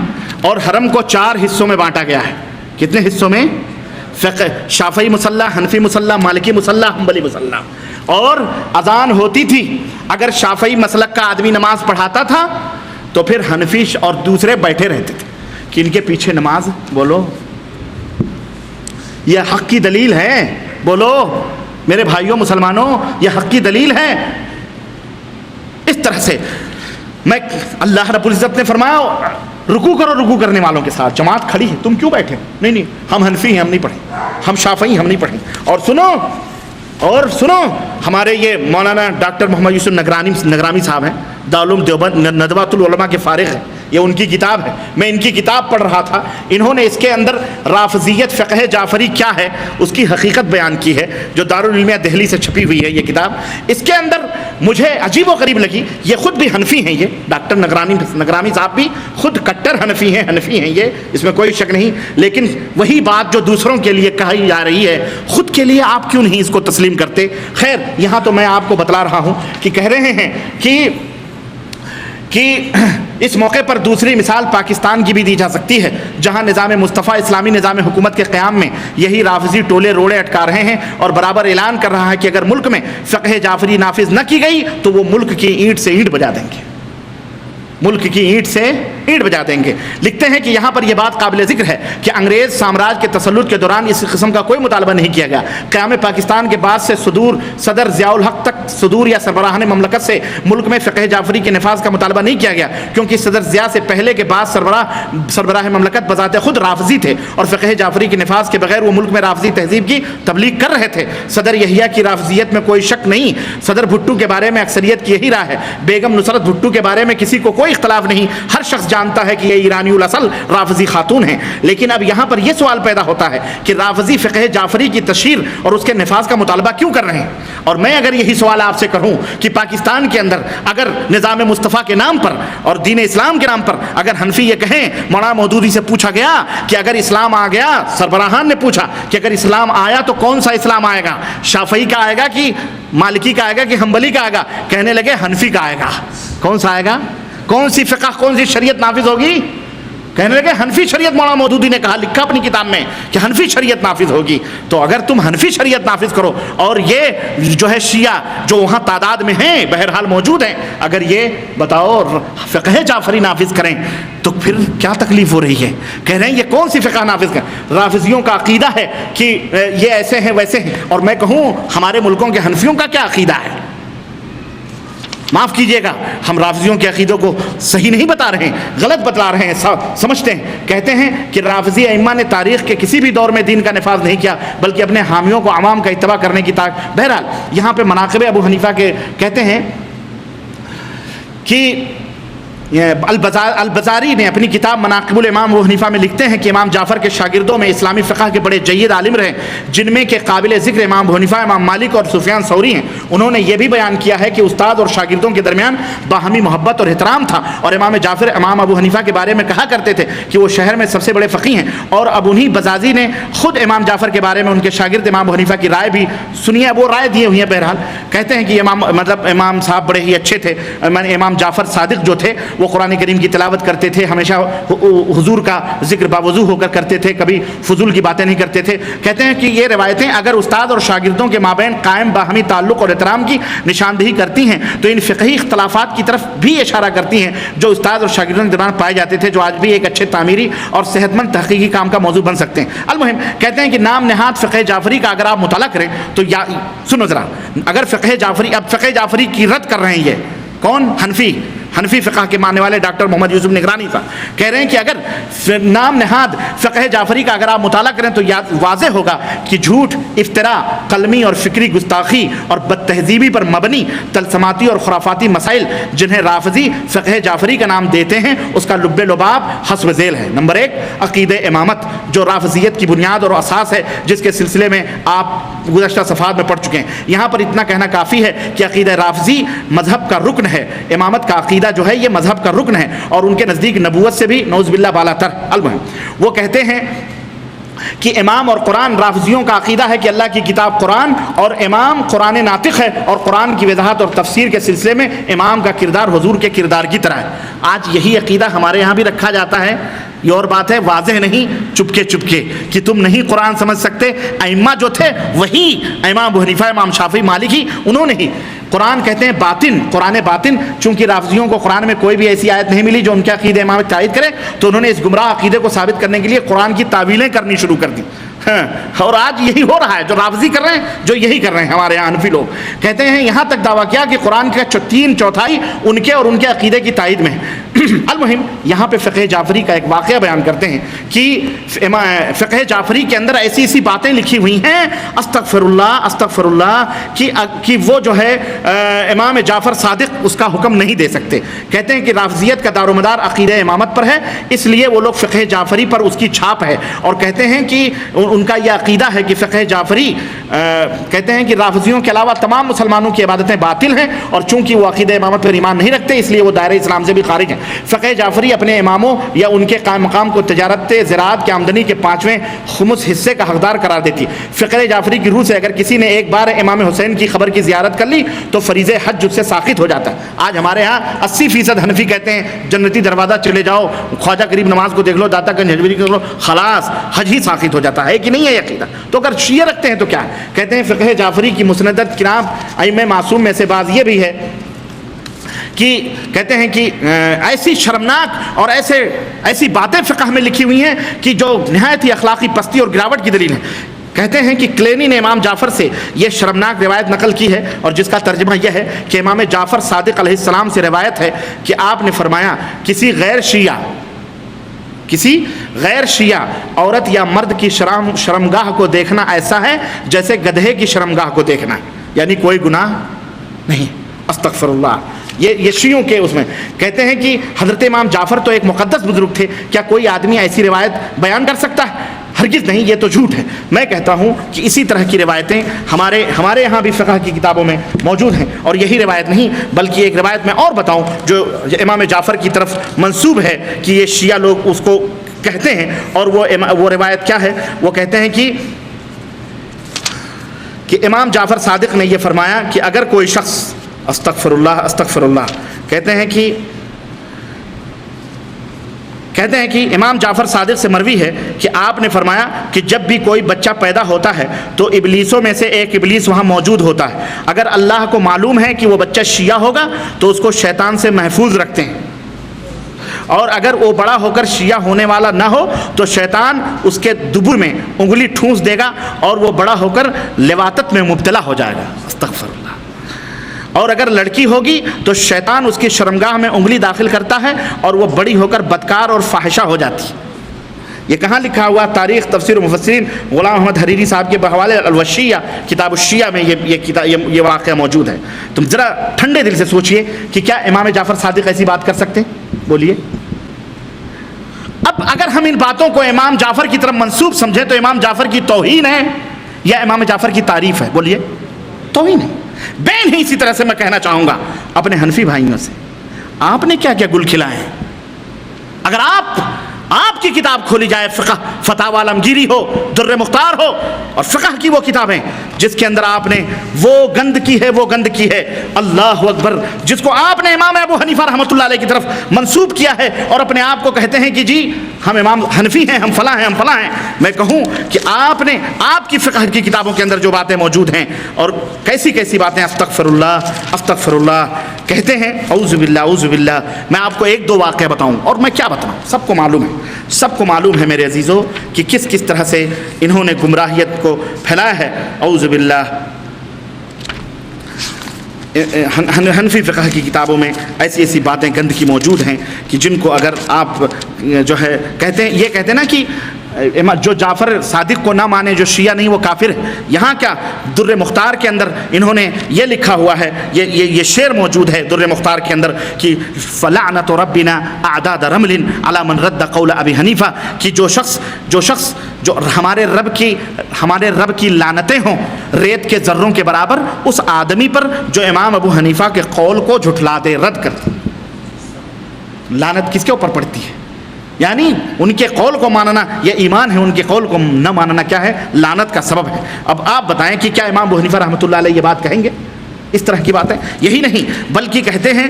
اور حرم کو 4 حصوں میں بانٹا گیا ہے. کتنے حصوں میں؟ فقہ شافعی مسلح، حنفی مسلح، مالکی مسلح، حنبلی مسلح. اور اذان ہوتی تھی، اگر شافعی مسلک کا آدمی نماز پڑھاتا تھا تو پھر حنفی اور دوسرے بیٹھے رہتے تھے کہ ان کے پیچھے نماز. بولو. یہ حق کی دلیل ہے. بولو میرے بھائیوں مسلمانوں، یہ حق کی دلیل ہے. اس طرح سے میں اللہ رب العزت نے فرمایا رکوع کرو رکوع کرنے والوں کے ساتھ. جماعت کھڑی ہے، تم کیوں بیٹھے؟ نہیں ہم حنفی ہیں، ہم نہیں پڑھیں، ہم شافعی ہم نہیں پڑھیں. اور سنو ہمارے یہ مولانا ڈاکٹر محمد یوسف نگرامی صاحب ہیں، دارالعلوم دیوبند ندوۃ العلماء کے فارغ ہیں. یہ ان کی کتاب ہے، میں ان کی کتاب پڑھ رہا تھا. انہوں نے اس کے اندر رافضیت فقہ جعفری کیا ہے اس کی حقیقت بیان کی ہے، جو دارالعلومیہ دہلی سے چھپی ہوئی ہے یہ کتاب. اس کے اندر مجھے عجیب و غریب لگی. یہ خود بھی حنفی ہیں، یہ ڈاکٹر نگرامی صاحب بھی خود کٹر حنفی ہیں یہ، اس میں کوئی شک نہیں. لیکن وہی بات جو دوسروں کے لیے کہی جا رہی ہے، خود کے لیے آپ کیوں نہیں اس کو تسلیم کرتے؟ خیر، یہاں تو میں آپ کو بتلا رہا ہوں کہ کہہ رہے ہیں کہ اس موقع پر دوسری مثال پاکستان کی بھی دی جا سکتی ہے، جہاں نظام مصطفیٰ اسلامی نظام حکومت کے قیام میں یہی رافضی ٹولے روڑے اٹکا رہے ہیں، اور برابر اعلان کر رہا ہے کہ اگر ملک میں فقہ جعفری نافذ نہ کی گئی تو وہ ملک کی اینٹ سے اینٹ بجا دیں گے، ملک کی اینٹ سے اینٹ بجا دیں گے۔ لکھتے ہیں کہ یہاں پر یہ بات قابل ذکر ہے کہ انگریز سامراج کے تسلط کے دوران اس قسم کا کوئی مطالبہ نہیں کیا گیا۔ قیام پاکستان کے بعد سے صدر ضیاء الحق تک صدور یا سربراہان مملکت سے ملک میں فقہ جعفری کے نفاذ کا مطالبہ نہیں کیا گیا، کیونکہ صدر ضیاء سے پہلے کے بعد سربراہ مملکت بذات خود رافضی تھے اور فقہ جعفری کے نفاذ کے بغیر وہ ملک میں رافضی تہذیب کی تبلیغ کر رہے تھے۔ صدر یحییٰ کی رافضیت میں کوئی شک نہیں، صدر بھٹو کے بارے میں اکثریت کی یہی رائے ہے۔ بیگم نصرت بھٹو کے بارے میں کسی کو کوئی اختلاف نہیں، ہر شخص جانتا ہے کہ یہ ایرانی الاصل رافضی خاتون ہیں۔ لیکن اب یہاں پر یہ سوال پیدا ہوتا ہے کہ رافضی فقہ جعفری کی تشہیر اور اس کے نفاذ کا مطالبہ کیوں کر رہے ہیں؟ اور میں اگر یہی سوال آپ سے کروں کہ پاکستان کے اندر اگر نظام مصطفیٰ کے نام پر اور دین اسلام کے نام پر اگر حنفی یہ کہیں، مولانا مودودی سے پوچھا گیا کہ اگر اسلام آ گیا، سربراہان نے پوچھا کہ اگر اسلام آیا تو کون سا اسلام آئے گا؟ شافعی کا آئے گا کہ مالکی کا آئے گا کہ حنبلی کا آئے گا؟ کہنے لگے حنفی کا آئے گا۔ کون سا آئے گا؟ کون سی فقہ، کون سی شریعت نافذ ہوگی؟ کہنے لگے حنفی شریعت۔ مولانا مودودی نے کہا، لکھا اپنی کتاب میں کہ حنفی شریعت نافذ ہوگی۔ تو اگر تم حنفی شریعت نافذ کرو اور یہ جو ہے شیعہ جو وہاں تعداد میں ہیں، بہرحال موجود ہیں، اگر یہ بتاؤ فقہ جعفری نافذ کریں تو پھر کیا تکلیف ہو رہی ہے؟ کہہ رہے ہیں یہ کون سی فقہ نافذ کریں؟ رافضیوں کا عقیدہ ہے کہ یہ ایسے ہیں ویسے ہیں، اور میں کہوں ہمارے ملکوں کے حنفیوں کا کیا عقیدہ ہے؟ معاف کیجئے گا، ہم رافضیوں کے عقیدوں کو صحیح نہیں بتا رہے ہیں، غلط بتلا رہے ہیں، سمجھتے ہیں۔ کہتے ہیں کہ رافضی ائمہ نے تاریخ کے کسی بھی دور میں دین کا نفاذ نہیں کیا، بلکہ اپنے حامیوں کو عوام کا اتباع کرنے کی بہرحال یہاں پہ مناقب ابو حنیفہ کے کہتے ہیں کہ البزاری نے اپنی کتاب مناقب الامام ابو حنیفہ میں لکھتے ہیں کہ امام جعفر کے شاگردوں میں اسلامی فقہ کے بڑے جید عالم رہے، جن میں کہ قابل ذکر امام ابو حنیفہ، امام مالک اور سفیان ثوری ہیں۔ انہوں نے یہ بھی بیان کیا ہے کہ استاد اور شاگردوں کے درمیان باہمی محبت اور احترام تھا، اور امام جعفر امام ابو حنیفہ کے بارے میں کہا کرتے تھے کہ وہ شہر میں سب سے بڑے فقیہ ہیں۔ اور اب انہی بزازی نے خود امام جعفر کے بارے میں ان کے شاگرد امام ابو حنیفہ کی رائے بھی سنی ہے، وہ رائے دیے ہوئی ہیں۔ بہرحال کہتے ہیں کہ امام صاحب بڑے ہی اچھے تھے۔ امام جعفر صادق جو تھے وہ قرآن کریم کی تلاوت کرتے تھے، ہمیشہ حضور کا ذکر باوضو ہو کر کرتے تھے، کبھی فضول کی باتیں نہیں کرتے تھے۔ کہتے ہیں کہ یہ روایتیں اگر استاد اور شاگردوں کے مابین قائم باہمی تعلق اور احترام کی نشاندہی کرتی ہیں تو ان فقہی اختلافات کی طرف بھی اشارہ کرتی ہیں جو استاد اور شاگردوں کے درمیان پائے جاتے تھے، جو آج بھی ایک اچھے تعمیری اور صحت مند تحقیقی کام کا موضوع بن سکتے ہیں۔ المہم کہتے ہیں کہ نام نہاد فقہ جعفری کا اگر آپ مطالعہ کریں تو سنو ذرا، اگر فقہ جعفری کی رد کر رہے ہیں یہ کون؟ حنفی فقہ کے ماننے والے ڈاکٹر محمد یوسف نگرانی صاحب کہہ رہے ہیں کہ اگر نام نہاد فقہ جعفری کا اگر آپ مطالعہ کریں تو واضح ہوگا کہ جھوٹ، افتراء، قلمی اور فکری گستاخی اور بد تہذیبی پر مبنی طلسماتی اور خرافاتی مسائل جنہیں رافضی فقہ جعفری کا نام دیتے ہیں اس کا لب لباب حسب ذیل ہے۔ نمبر 1 عقیدہ امامت، جو رافضیت کی بنیاد اور اساس ہے، جس کے سلسلے میں آپ گزشتہ صفحات میں پڑھ چکے ہیں۔ یہاں پر اتنا کہنا کافی ہے کہ عقیدہ رافضی مذہب کا رکن ہے، امامت کا عقیدہ جو ہے یہ مذہب کا رکن ہے، اور ان کے نزدیک نبوت سے بھی نعوذ باللہ بالا تر۔ المہم وہ کہتے ہیں کہ امام اور قرآن، رافضیوں کا عقیدہ ہے کہ اللہ کی کتاب قرآن اور امام قرآن ناطق ہے، اور قرآن کی وضاحت اور تفسیر کے سلسلے میں امام کا کردار حضور کے کردار کی طرح ہے۔ آج یہی عقیدہ ہمارے یہاں بھی رکھا جاتا ہے۔ یہ اور بات ہے، واضح نہیں، چپکے کہ تم نہیں قرآن سمجھ سکتے۔ ائمہ جو تھے وہی امام ابو حنیفہ، امام شافعی، مالکی، انہوں نے ہی قرآن کہتے ہیں باطن، قرآن باطن۔ چونکہ رافضیوں کو قرآن میں کوئی بھی ایسی آیت نہیں ملی جو ان کے عقیدہ امامت تائید کرے، تو انہوں نے اس گمراہ عقیدے کو ثابت کرنے کے لیے قرآن کی تعویلیں کرنی شروع کر دی۔ اور آج یہی ہو رہا ہے، جو رافضی کر رہے ہیں جو یہی کر رہے ہیں ہمارے یہاں حنفی لوگ۔ کہتے ہیں یہاں تک دعویٰ کیا کہ قرآن کا 3/4 ان کے اور ان کے عقیدے کی تائید میں ہے۔ المہم یہاں پہ فقہ جعفری کا ایک واقعہ بیان کرتے ہیں کہ فقہ جعفری کے اندر ایسی باتیں لکھی ہوئی ہیں استغفر اللہ کہ وہ جو ہے امام جعفر صادق اس کا حکم نہیں دے سکتے۔ کہتے ہیں کہ رافضیت کا دار و مدار عقیدہ امامت پر ہے، اس لیے وہ لوگ فقہ جعفری پر اس کی چھاپ ہے، اور کہتے ہیں کہ ان کا یہ عقیدہ ہے کہ فقہ جعفری کہتے ہیں کہ رافضیوں کے علاوہ تمام مسلمانوں کی عبادتیں باطل ہیں، اور چونکہ وہ عقیدہ امامت پر ایمان نہیں رکھتے اس لیے وہ دائرہ اسلام سے بھی خارج ہیں۔ فقہ جعفری اپنے اماموں یا ان کے قائم مقام کو تجارت زراعت کی آمدنی کے 5ویں خمس حصے کا حقدار قرار دیتی۔ فقہ جعفری کی روح سے اگر کسی نے ایک بار امام حسین کی قبر کی زیارت کر لی تو فریض حج اس سے ساقط ہو جاتا ہے۔ آج ہمارے ہاں 80% حنفی کہتے ہیں جنتی دروازہ چلے جاؤ، خواجہ غریب نواز کو دیکھ لو، داتا گنج حجویری کو دیکھ لو، خلاص حج ہی ساقط ہو جاتا ہے کہ نہیں ہے عقیدہ؟ تو اگر شیعہ رکھتے ہیں تو کیا ہے؟ کہتے ہیں فقہ جعفری کی مسندت کتاب ائمہ معصوم میں سے بعض یہ بھی ہے کہ کہتے ہیں کہ ایسی شرمناک اور ایسی باتیں فقہ میں لکھی ہوئی ہیں کہ جو نہایت ہی اخلاقی پستی اور گراوٹ کی دلیل ہے. کہتے ہیں کہ کلینی نے امام جعفر سے یہ شرمناک روایت نقل کی ہے، اور جس کا ترجمہ یہ ہے کہ امام جعفر صادق علیہ السلام سے روایت ہے کہ آپ نے فرمایا کسی غیر شیعہ عورت یا مرد کی شرمگاہ کو دیکھنا ایسا ہے جیسے گدھے کی شرمگاہ کو دیکھنا، یعنی کوئی گناہ نہیں. استغفر اللہ. یہ شیعوں کے اس میں کہتے ہیں کہ حضرت امام جعفر تو ایک مقدس بزرگ تھے، کیا کوئی آدمی ایسی روایت بیان کر سکتا ہے؟ ہرگز نہیں، یہ تو جھوٹ ہے. میں کہتا ہوں کہ اسی طرح کی روایتیں ہمارے یہاں بھی فقہ کی کتابوں میں موجود ہیں، اور یہی روایت نہیں بلکہ ایک روایت میں اور بتاؤں جو امام جعفر کی طرف منسوب ہے کہ یہ شیعہ لوگ اس کو کہتے ہیں. اور وہ روایت کیا ہے؟ وہ کہتے ہیں کہ امام جعفر صادق نے یہ فرمایا کہ اگر کوئی شخص استغفر اللہ کہتے ہیں کہ امام جعفر صادق سے مروی ہے کہ آپ نے فرمایا کہ جب بھی کوئی بچہ پیدا ہوتا ہے تو ابلیسوں میں سے ایک ابلیس وہاں موجود ہوتا ہے. اگر اللہ کو معلوم ہے کہ وہ بچہ شیعہ ہوگا تو اس کو شیطان سے محفوظ رکھتے ہیں، اور اگر وہ بڑا ہو کر شیعہ ہونے والا نہ ہو تو شیطان اس کے دبر میں انگلی ٹھونس دے گا اور وہ بڑا ہو کر لواطت میں مبتلا ہو جائے گا. استغفر اللہ. اور اگر لڑکی ہوگی تو شیطان اس کی شرمگاہ میں انگلی داخل کرتا ہے اور وہ بڑی ہو کر بدکار اور فاحشہ ہو جاتی. یہ کہاں لکھا ہوا؟ تاریخ تفسیر و مفسرین غلام احمد حریری صاحب کے بحوالے الوشیہ کتاب الشیعہ میں یہ واقعہ موجود ہے. تم ذرا ٹھنڈے دل سے سوچئے کہ کیا امام جعفر صادق ایسی بات کر سکتے ہیں؟ بولیے. اب اگر ہم ان باتوں کو امام جعفر کی طرف منسوب سمجھیں تو امام جعفر کی توہین ہے یا امام جعفر کی تعریف ہے؟ بولیے. توہین ہے. بین ہی اسی طرح سے میں کہنا چاہوں گا اپنے حنفی بھائیوں سے، آپ نے کیا کیا گل کھلائے ہیں؟ اگر آپ کی کتاب کھولی جائے، فقہ فتاوی عالمگیری ہو، در مختار ہو، اور فقہ کی وہ کتابیں جس کے اندر آپ نے وہ گند کی ہے اللہ اکبر، جس کو آپ نے امام ابو حنیفہ رحمۃ اللہ علیہ کی طرف منسوب کیا ہے اور اپنے آپ کو کہتے ہیں کہ جی ہم امام حنفی ہیں، ہم فلاں ہیں. میں کہوں کہ آپ کی فقہ کی کتابوں کے اندر جو باتیں موجود ہیں اور کیسی باتیں استغفر اللہ کہتے ہیں. اعوذ باللہ. میں آپ کو ایک دو واقعہ بتاؤں، اور میں کیا بتاؤں، سب کو معلوم ہے میرے عزیزوں کہ کس طرح سے انہوں نے گمراہیت کو پھیلایا ہے. اعوذ باللہ. حنفی فقہ کی کتابوں میں ایسی باتیں گند کی موجود ہیں کہ جن کو اگر آپ جو ہے کہتے ہیں نا کہ جو جعفر صادق کو نہ مانے، جو شیعہ نہیں وہ کافر ہے. یہاں کیا در مختار کے اندر انہوں نے یہ لکھا ہوا ہے، یہ شعر موجود ہے در مختار کے اندر کہ فلعنت ربنا اعداد رمل علی من رد قول ابی حنیفہ، کہ جو شخص ہمارے رب کی لعنتیں ہوں ریت کے ذروں کے برابر اس آدمی پر جو امام ابو حنیفہ کے قول کو جھٹلا دے، رد کر دے. لعنت کس کے اوپر پڑتی ہے؟ یعنی ان کے قول کو ماننا یہ ایمان ہے، ان کے قول کو نہ ماننا کیا ہے؟ لعنت کا سبب ہے. اب آپ بتائیں کہ کیا امام ابو حنیفہ رحمۃ اللہ علیہ یہ بات کہیں گے؟ اس طرح کی بات ہے. یہی نہیں بلکہ کہتے ہیں،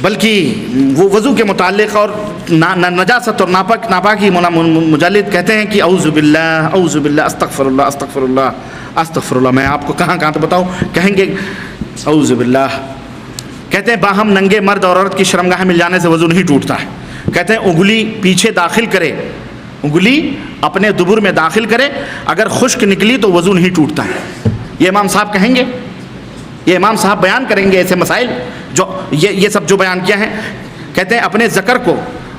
بلکہ وہ وضو کے متعلق اور نجاست اور ناپاکی مجلد کہتے ہیں کہ اعوذ باللہ استغفر اللہ. میں آپ کو کہاں تو بتاؤں، کہیں گے اعوذ باللہ. کہتے ہیں باہم ننگے مرد اور عورت کی شرمگاہ مل جانے سے وضو نہیں ٹوٹتا ہے. کہتے ہیں انگلی پیچھے داخل کرے، انگلی اپنے دبر میں داخل کرے، اگر خشک نکلی تو وضو نہیں ٹوٹتا ہے. یہ امام صاحب کہیں گے، یہ امام صاحب بیان کریں گے ایسے مسائل جو یہ سب جو بیان کیا ہے. کہتے ہیں اپنے ذکر کو،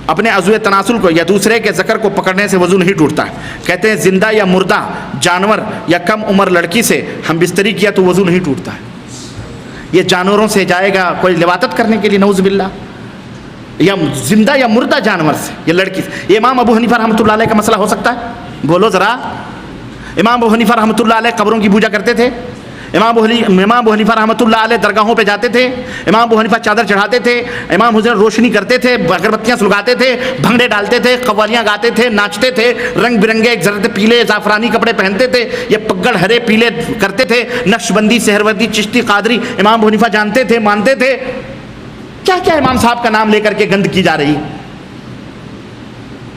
اپنے عضو تناسل کو یا دوسرے کے ذکر کو پکڑنے سے وضو نہیں ٹوٹتا ہے. کہتے ہیں زندہ یا مردہ جانور یا کم عمر لڑکی سے ہم بستری کیا تو وضو نہیں ٹوٹتا ہے. یہ جانوروں سے جائے گا کوئی لواطت کرنے کے لیے نعوذ باللہ، یا زندہ یا مردہ جانور سے، یہ لڑکی سے. یہ امام ابو حنیفہ رحمۃ اللہ علیہ کا مسئلہ ہو سکتا ہے؟ بولو ذرا. امام ابو حنیفہ رحمۃ اللہ علیہ قبروں کی پوجا کرتے تھے. امام ابو حنیفہ رحمۃ اللہ علیہ درگاہوں پہ جاتے تھے. امام ابو حنیفہ چادر چڑھاتے تھے. امام حسین روشنی کرتے تھے، اگربتیاں سلگاتے تھے، بھنگڑے ڈالتے تھے، قوالیاں گاتے تھے، ناچتے تھے، رنگ برنگے زرد پیلے زعفرانی کپڑے پہنتے تھے، یہ پگڑ ہرے پیلے کرتے تھے، نقشبندی، سہروردی، چشتی، قادری امام ابو حنیفہ جانتے تھے، مانتے تھے. کیا کیا امام صاحب کا نام لے کر کے گند کی جا رہی.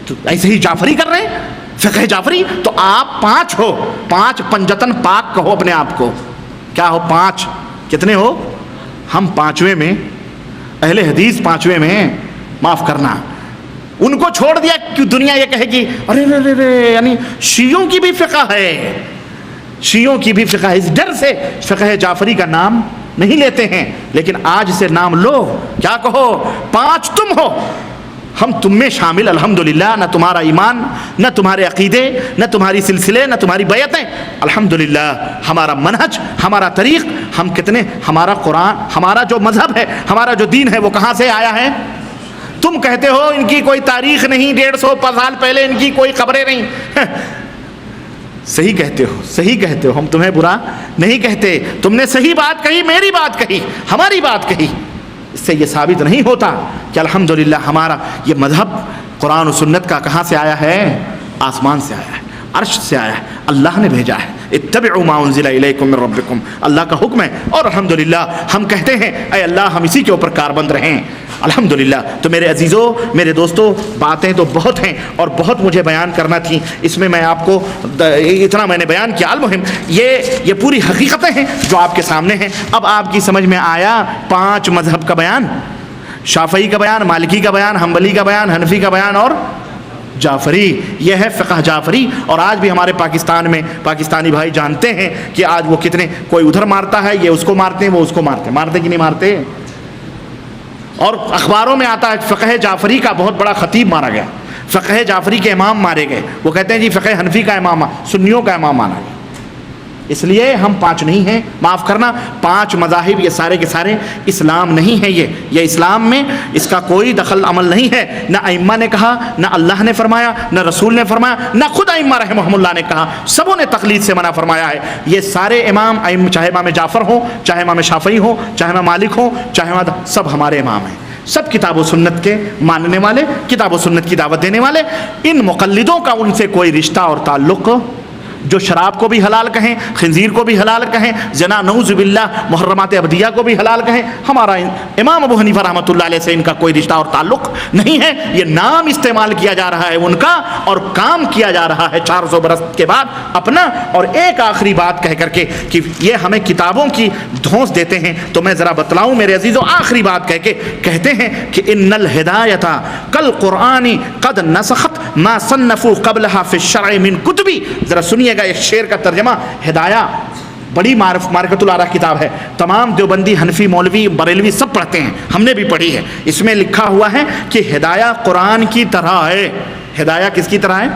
تو ایسے ہی جعفری کر رہے ہیں، فقہ جعفری. تو آپ 5 ہو، 5 پنجتن پاک کہو اپنے آپ کو. کیا ہو؟ 5 کتنے ہو؟ ہم پانچویں میں، اہل حدیث پانچویں میں ہیں، معاف کرنا. ان کو چھوڑ دیا کہ دنیا یہ کہے کہ ارے رے رے، یعنی شیعوں کی بھی فقہ ہے، شیعوں کی بھی فقہ ہے. اس ڈر سے فقہ جعفری کا نام نہیں لیتے ہیں، لیکن آج سے نام لو. کیا کہو؟ پانچ تم ہو، ہم تم میں شامل. الحمدللہ، نہ تمہارا ایمان، نہ تمہارے عقیدے، نہ تمہاری سلسلے، نہ تمہاری بیعتیں. الحمدللہ ہمارا منہج، ہمارا طریق، ہم کتنے، ہمارا قرآن، ہمارا جو مذہب ہے، ہمارا جو دین ہے وہ کہاں سے آیا ہے؟ تم کہتے ہو ان کی کوئی تاریخ نہیں، 150 سال پہلے ان کی کوئی خبریں نہیں. صحیح کہتے ہو، صحیح کہتے ہو، ہم تمہیں برا نہیں کہتے. تم نے صحیح بات کہی، میری بات کہی، ہماری بات کہی. اس سے یہ ثابت نہیں ہوتا کہ الحمدللہ ہمارا یہ مذہب قرآن و سنت کا کہاں سے آیا ہے؟ آسمان سے آیا ہے، عرش سے آیا ہے، اللہ نے بھیجا ہے. اتبعوا ما انزل الیکم من ربکم، اللہ کا حکم ہے. اور الحمدللہ ہم کہتے ہیں اے اللہ ہم اسی کے اوپر کاربند رہیں. الحمدللہ. تو میرے عزیزوں، میرے دوستوں، باتیں تو بہت ہیں اور بہت مجھے بیان کرنا تھی. اس میں آپ کو اتنا میں نے بیان کیا. المہم یہ پوری حقیقتیں ہیں جو آپ کے سامنے ہیں. اب آپ کی سمجھ میں آیا 5 مذہب کا بیان، شافعی کا بیان، مالکی کا بیان، حنبلی کا بیان، حنفی کا بیان اور جعفری. یہ ہے فقہ جعفری. اور آج بھی ہمارے پاکستان میں پاکستانی بھائی جانتے ہیں کہ آج وہ کتنے، کوئی ادھر مارتا ہے، یہ اس کو مارتے ہیں، وہ اس کو مارتے ہیں. مارتے کہ نہیں مارتے؟ اور اخباروں میں آتا ہے فقہ جعفری کا بہت بڑا خطیب مارا گیا، فقہ جعفری کے امام مارے گئے. وہ کہتے ہیں جی فقہ حنفی کا امام، سنیوں کا امام مانا گیا. اس لیے ہم 5 نہیں ہیں، معاف کرنا. 5 مذاہب یہ سارے کے سارے اسلام نہیں ہیں. یہ اسلام میں اس کا کوئی دخل عمل نہیں ہے. نہ ائمہ نے کہا، نہ اللہ نے فرمایا، نہ رسول نے فرمایا، نہ خود ائمہ رحمہم اللہ نے کہا. سبوں نے تقلید سے منع فرمایا ہے. یہ سارے امام، چاہے امام جعفر ہوں، چاہے امام شافعی ہوں، چاہے امام مالک ہوں، چاہے سب ہمارے امام ہیں. سب کتاب و سنت کے ماننے والے، کتاب و سنت کی دعوت دینے والے. ان مقلدوں کا ان سے کوئی رشتہ اور تعلق، جو شراب کو بھی حلال کہیں، خنزیر کو بھی حلال کہیں، زنا نعوذ باللہ، محرمات ابدیہ کو بھی حلال کہیں، ہمارا امام ابو حنیفہ رحمۃ اللہ علیہ سے ان کا کوئی رشتہ اور تعلق نہیں ہے. یہ نام استعمال کیا جا رہا ہے ان کا، اور کام کیا جا رہا ہے 400 برس کے بعد اپنا. اور ایک آخری بات کہہ کر کے کہ یہ ہمیں کتابوں کی دھونس دیتے ہیں، تو میں ذرا بتلاؤں میرے عزیزوں. آخری بات کہہ کے کہتے ہیں کہ ان الہدایۃ کالقرآن قد نسخت ما صنفوا قبلها فی الشرع من کتبی. ذرا سنیے گا ایک شعر کا ترجمہ. ہدایہ بڑی معرفت الآراء کتاب ہے، تمام دیوبندی، حنفی، مولوی، بریلوی سب پڑھتے ہیں، ہم نے بھی پڑھی ہے. اس میں لکھا ہوا ہے کہ ہدایہ قرآن کی طرح ہے. ہدایہ کس کی طرح ہے؟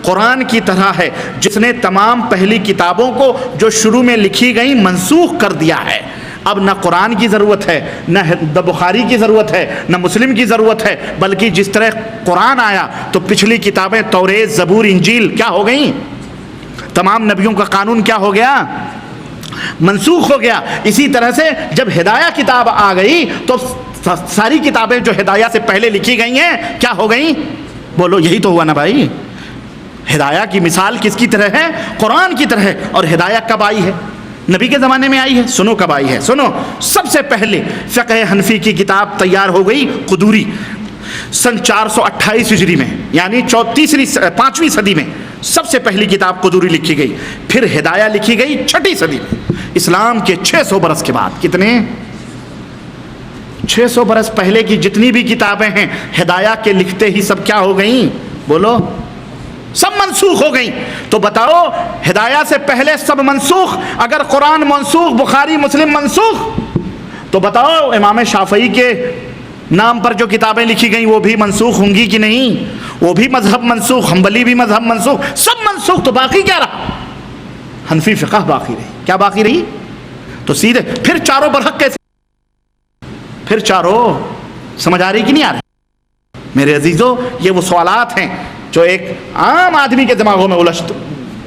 قرآن کی طرح ہے، جس نے تمام پہلی کتابوں کو جو شروع میں لکھی گئیں منسوخ کر دیا ہے. اب نہ قرآن کی ضرورت ہے، نہ بخاری کی ضرورت ہے، نہ مسلم کی ضرورت ہے، بلکہ جس طرح قرآن آیا تو پچھلی کتابیں توریت، زبور، انجیل کیا ہو گئیں؟ تمام نبیوں کا قانون کیا ہو گیا؟ منسوخ ہو گیا. اسی طرح سے جب ہدایہ کتاب آ گئی تو ساری کتابیں جو ہدایہ سے پہلے لکھی گئی ہیں کیا ہو گئیں؟ بولو، یہی تو ہوا نا بھائی. ہدایہ کی مثال کس کی طرح ہے؟ قرآن کی طرح ہے. اور ہدایہ کب آئی ہے؟ نبی کے زمانے میں آئی ہے. سنو کب آئی ہے، سنو. سب سے پہلے فقہ حنفی کی کتاب تیار ہو گئی قدوری سن 428 ہجری میں، یعنی 5ویں صدی میں سب سے پہلی کتاب قدوری لکھی گئی. پھر ہدایہ لکھی گئی 6ٹھی صدی میں، اسلام کے 600 برس کے بعد. کتنے؟ 600 برس پہلے کی جتنی بھی کتابیں ہیں ہدایہ کے لکھتے ہی سب کیا ہو گئیں؟ بولو، سب منسوخ ہو گئیں. تو بتاؤ، ہدایہ سے پہلے سب منسوخ. اگر قرآن منسوخ، بخاری مسلم منسوخ، تو بتاؤ امام شافعی کے نام پر جو کتابیں لکھی گئیں وہ بھی منسوخ ہوں گی کہ نہیں؟ وہ بھی مذہب منسوخ، حنبلی بھی مذہب منسوخ، سب منسوخ. تو باقی کیا رہا؟ حنفی فقہ باقی رہی. کیا باقی رہی؟ تو سیدھے پھر چاروں برحق کیسے؟ پھر چاروں سمجھ آ رہی کہ نہیں آ رہی؟ میرے عزیزوں، یہ وہ سوالات ہیں جو ایک عام آدمی کے دماغوں میں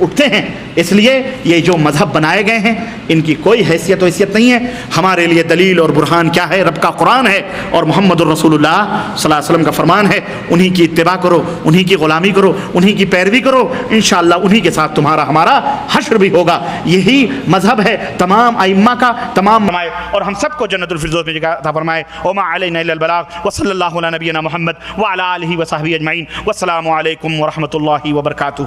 اٹھتے ہیں. اس لیے یہ جو مذہب بنائے گئے ہیں ان کی کوئی حیثیت و حیثیت نہیں ہے. ہمارے لیے دلیل اور برہان کیا ہے؟ رب کا قرآن ہے اور محمد الرسول اللہ صلی اللہ علیہ وسلم کا فرمان ہے. انہی کی اتباع کرو، انہی کی غلامی کرو، انہی کی پیروی کرو. انشاءاللہ انہی کے ساتھ تمہارا ہمارا حشر بھی ہوگا. یہی مذہب ہے تمام ائمہ کا. تمام اور ہم سب کو جنت الفردوس میں جگہ عطا فرمائے. وما علینا الا البلاغ وصلی اللہ علی نبینا محمد وعلی آلہ وصحبہ اجمعین. والسلام علیکم ورحمۃ اللہ وبرکاتہ.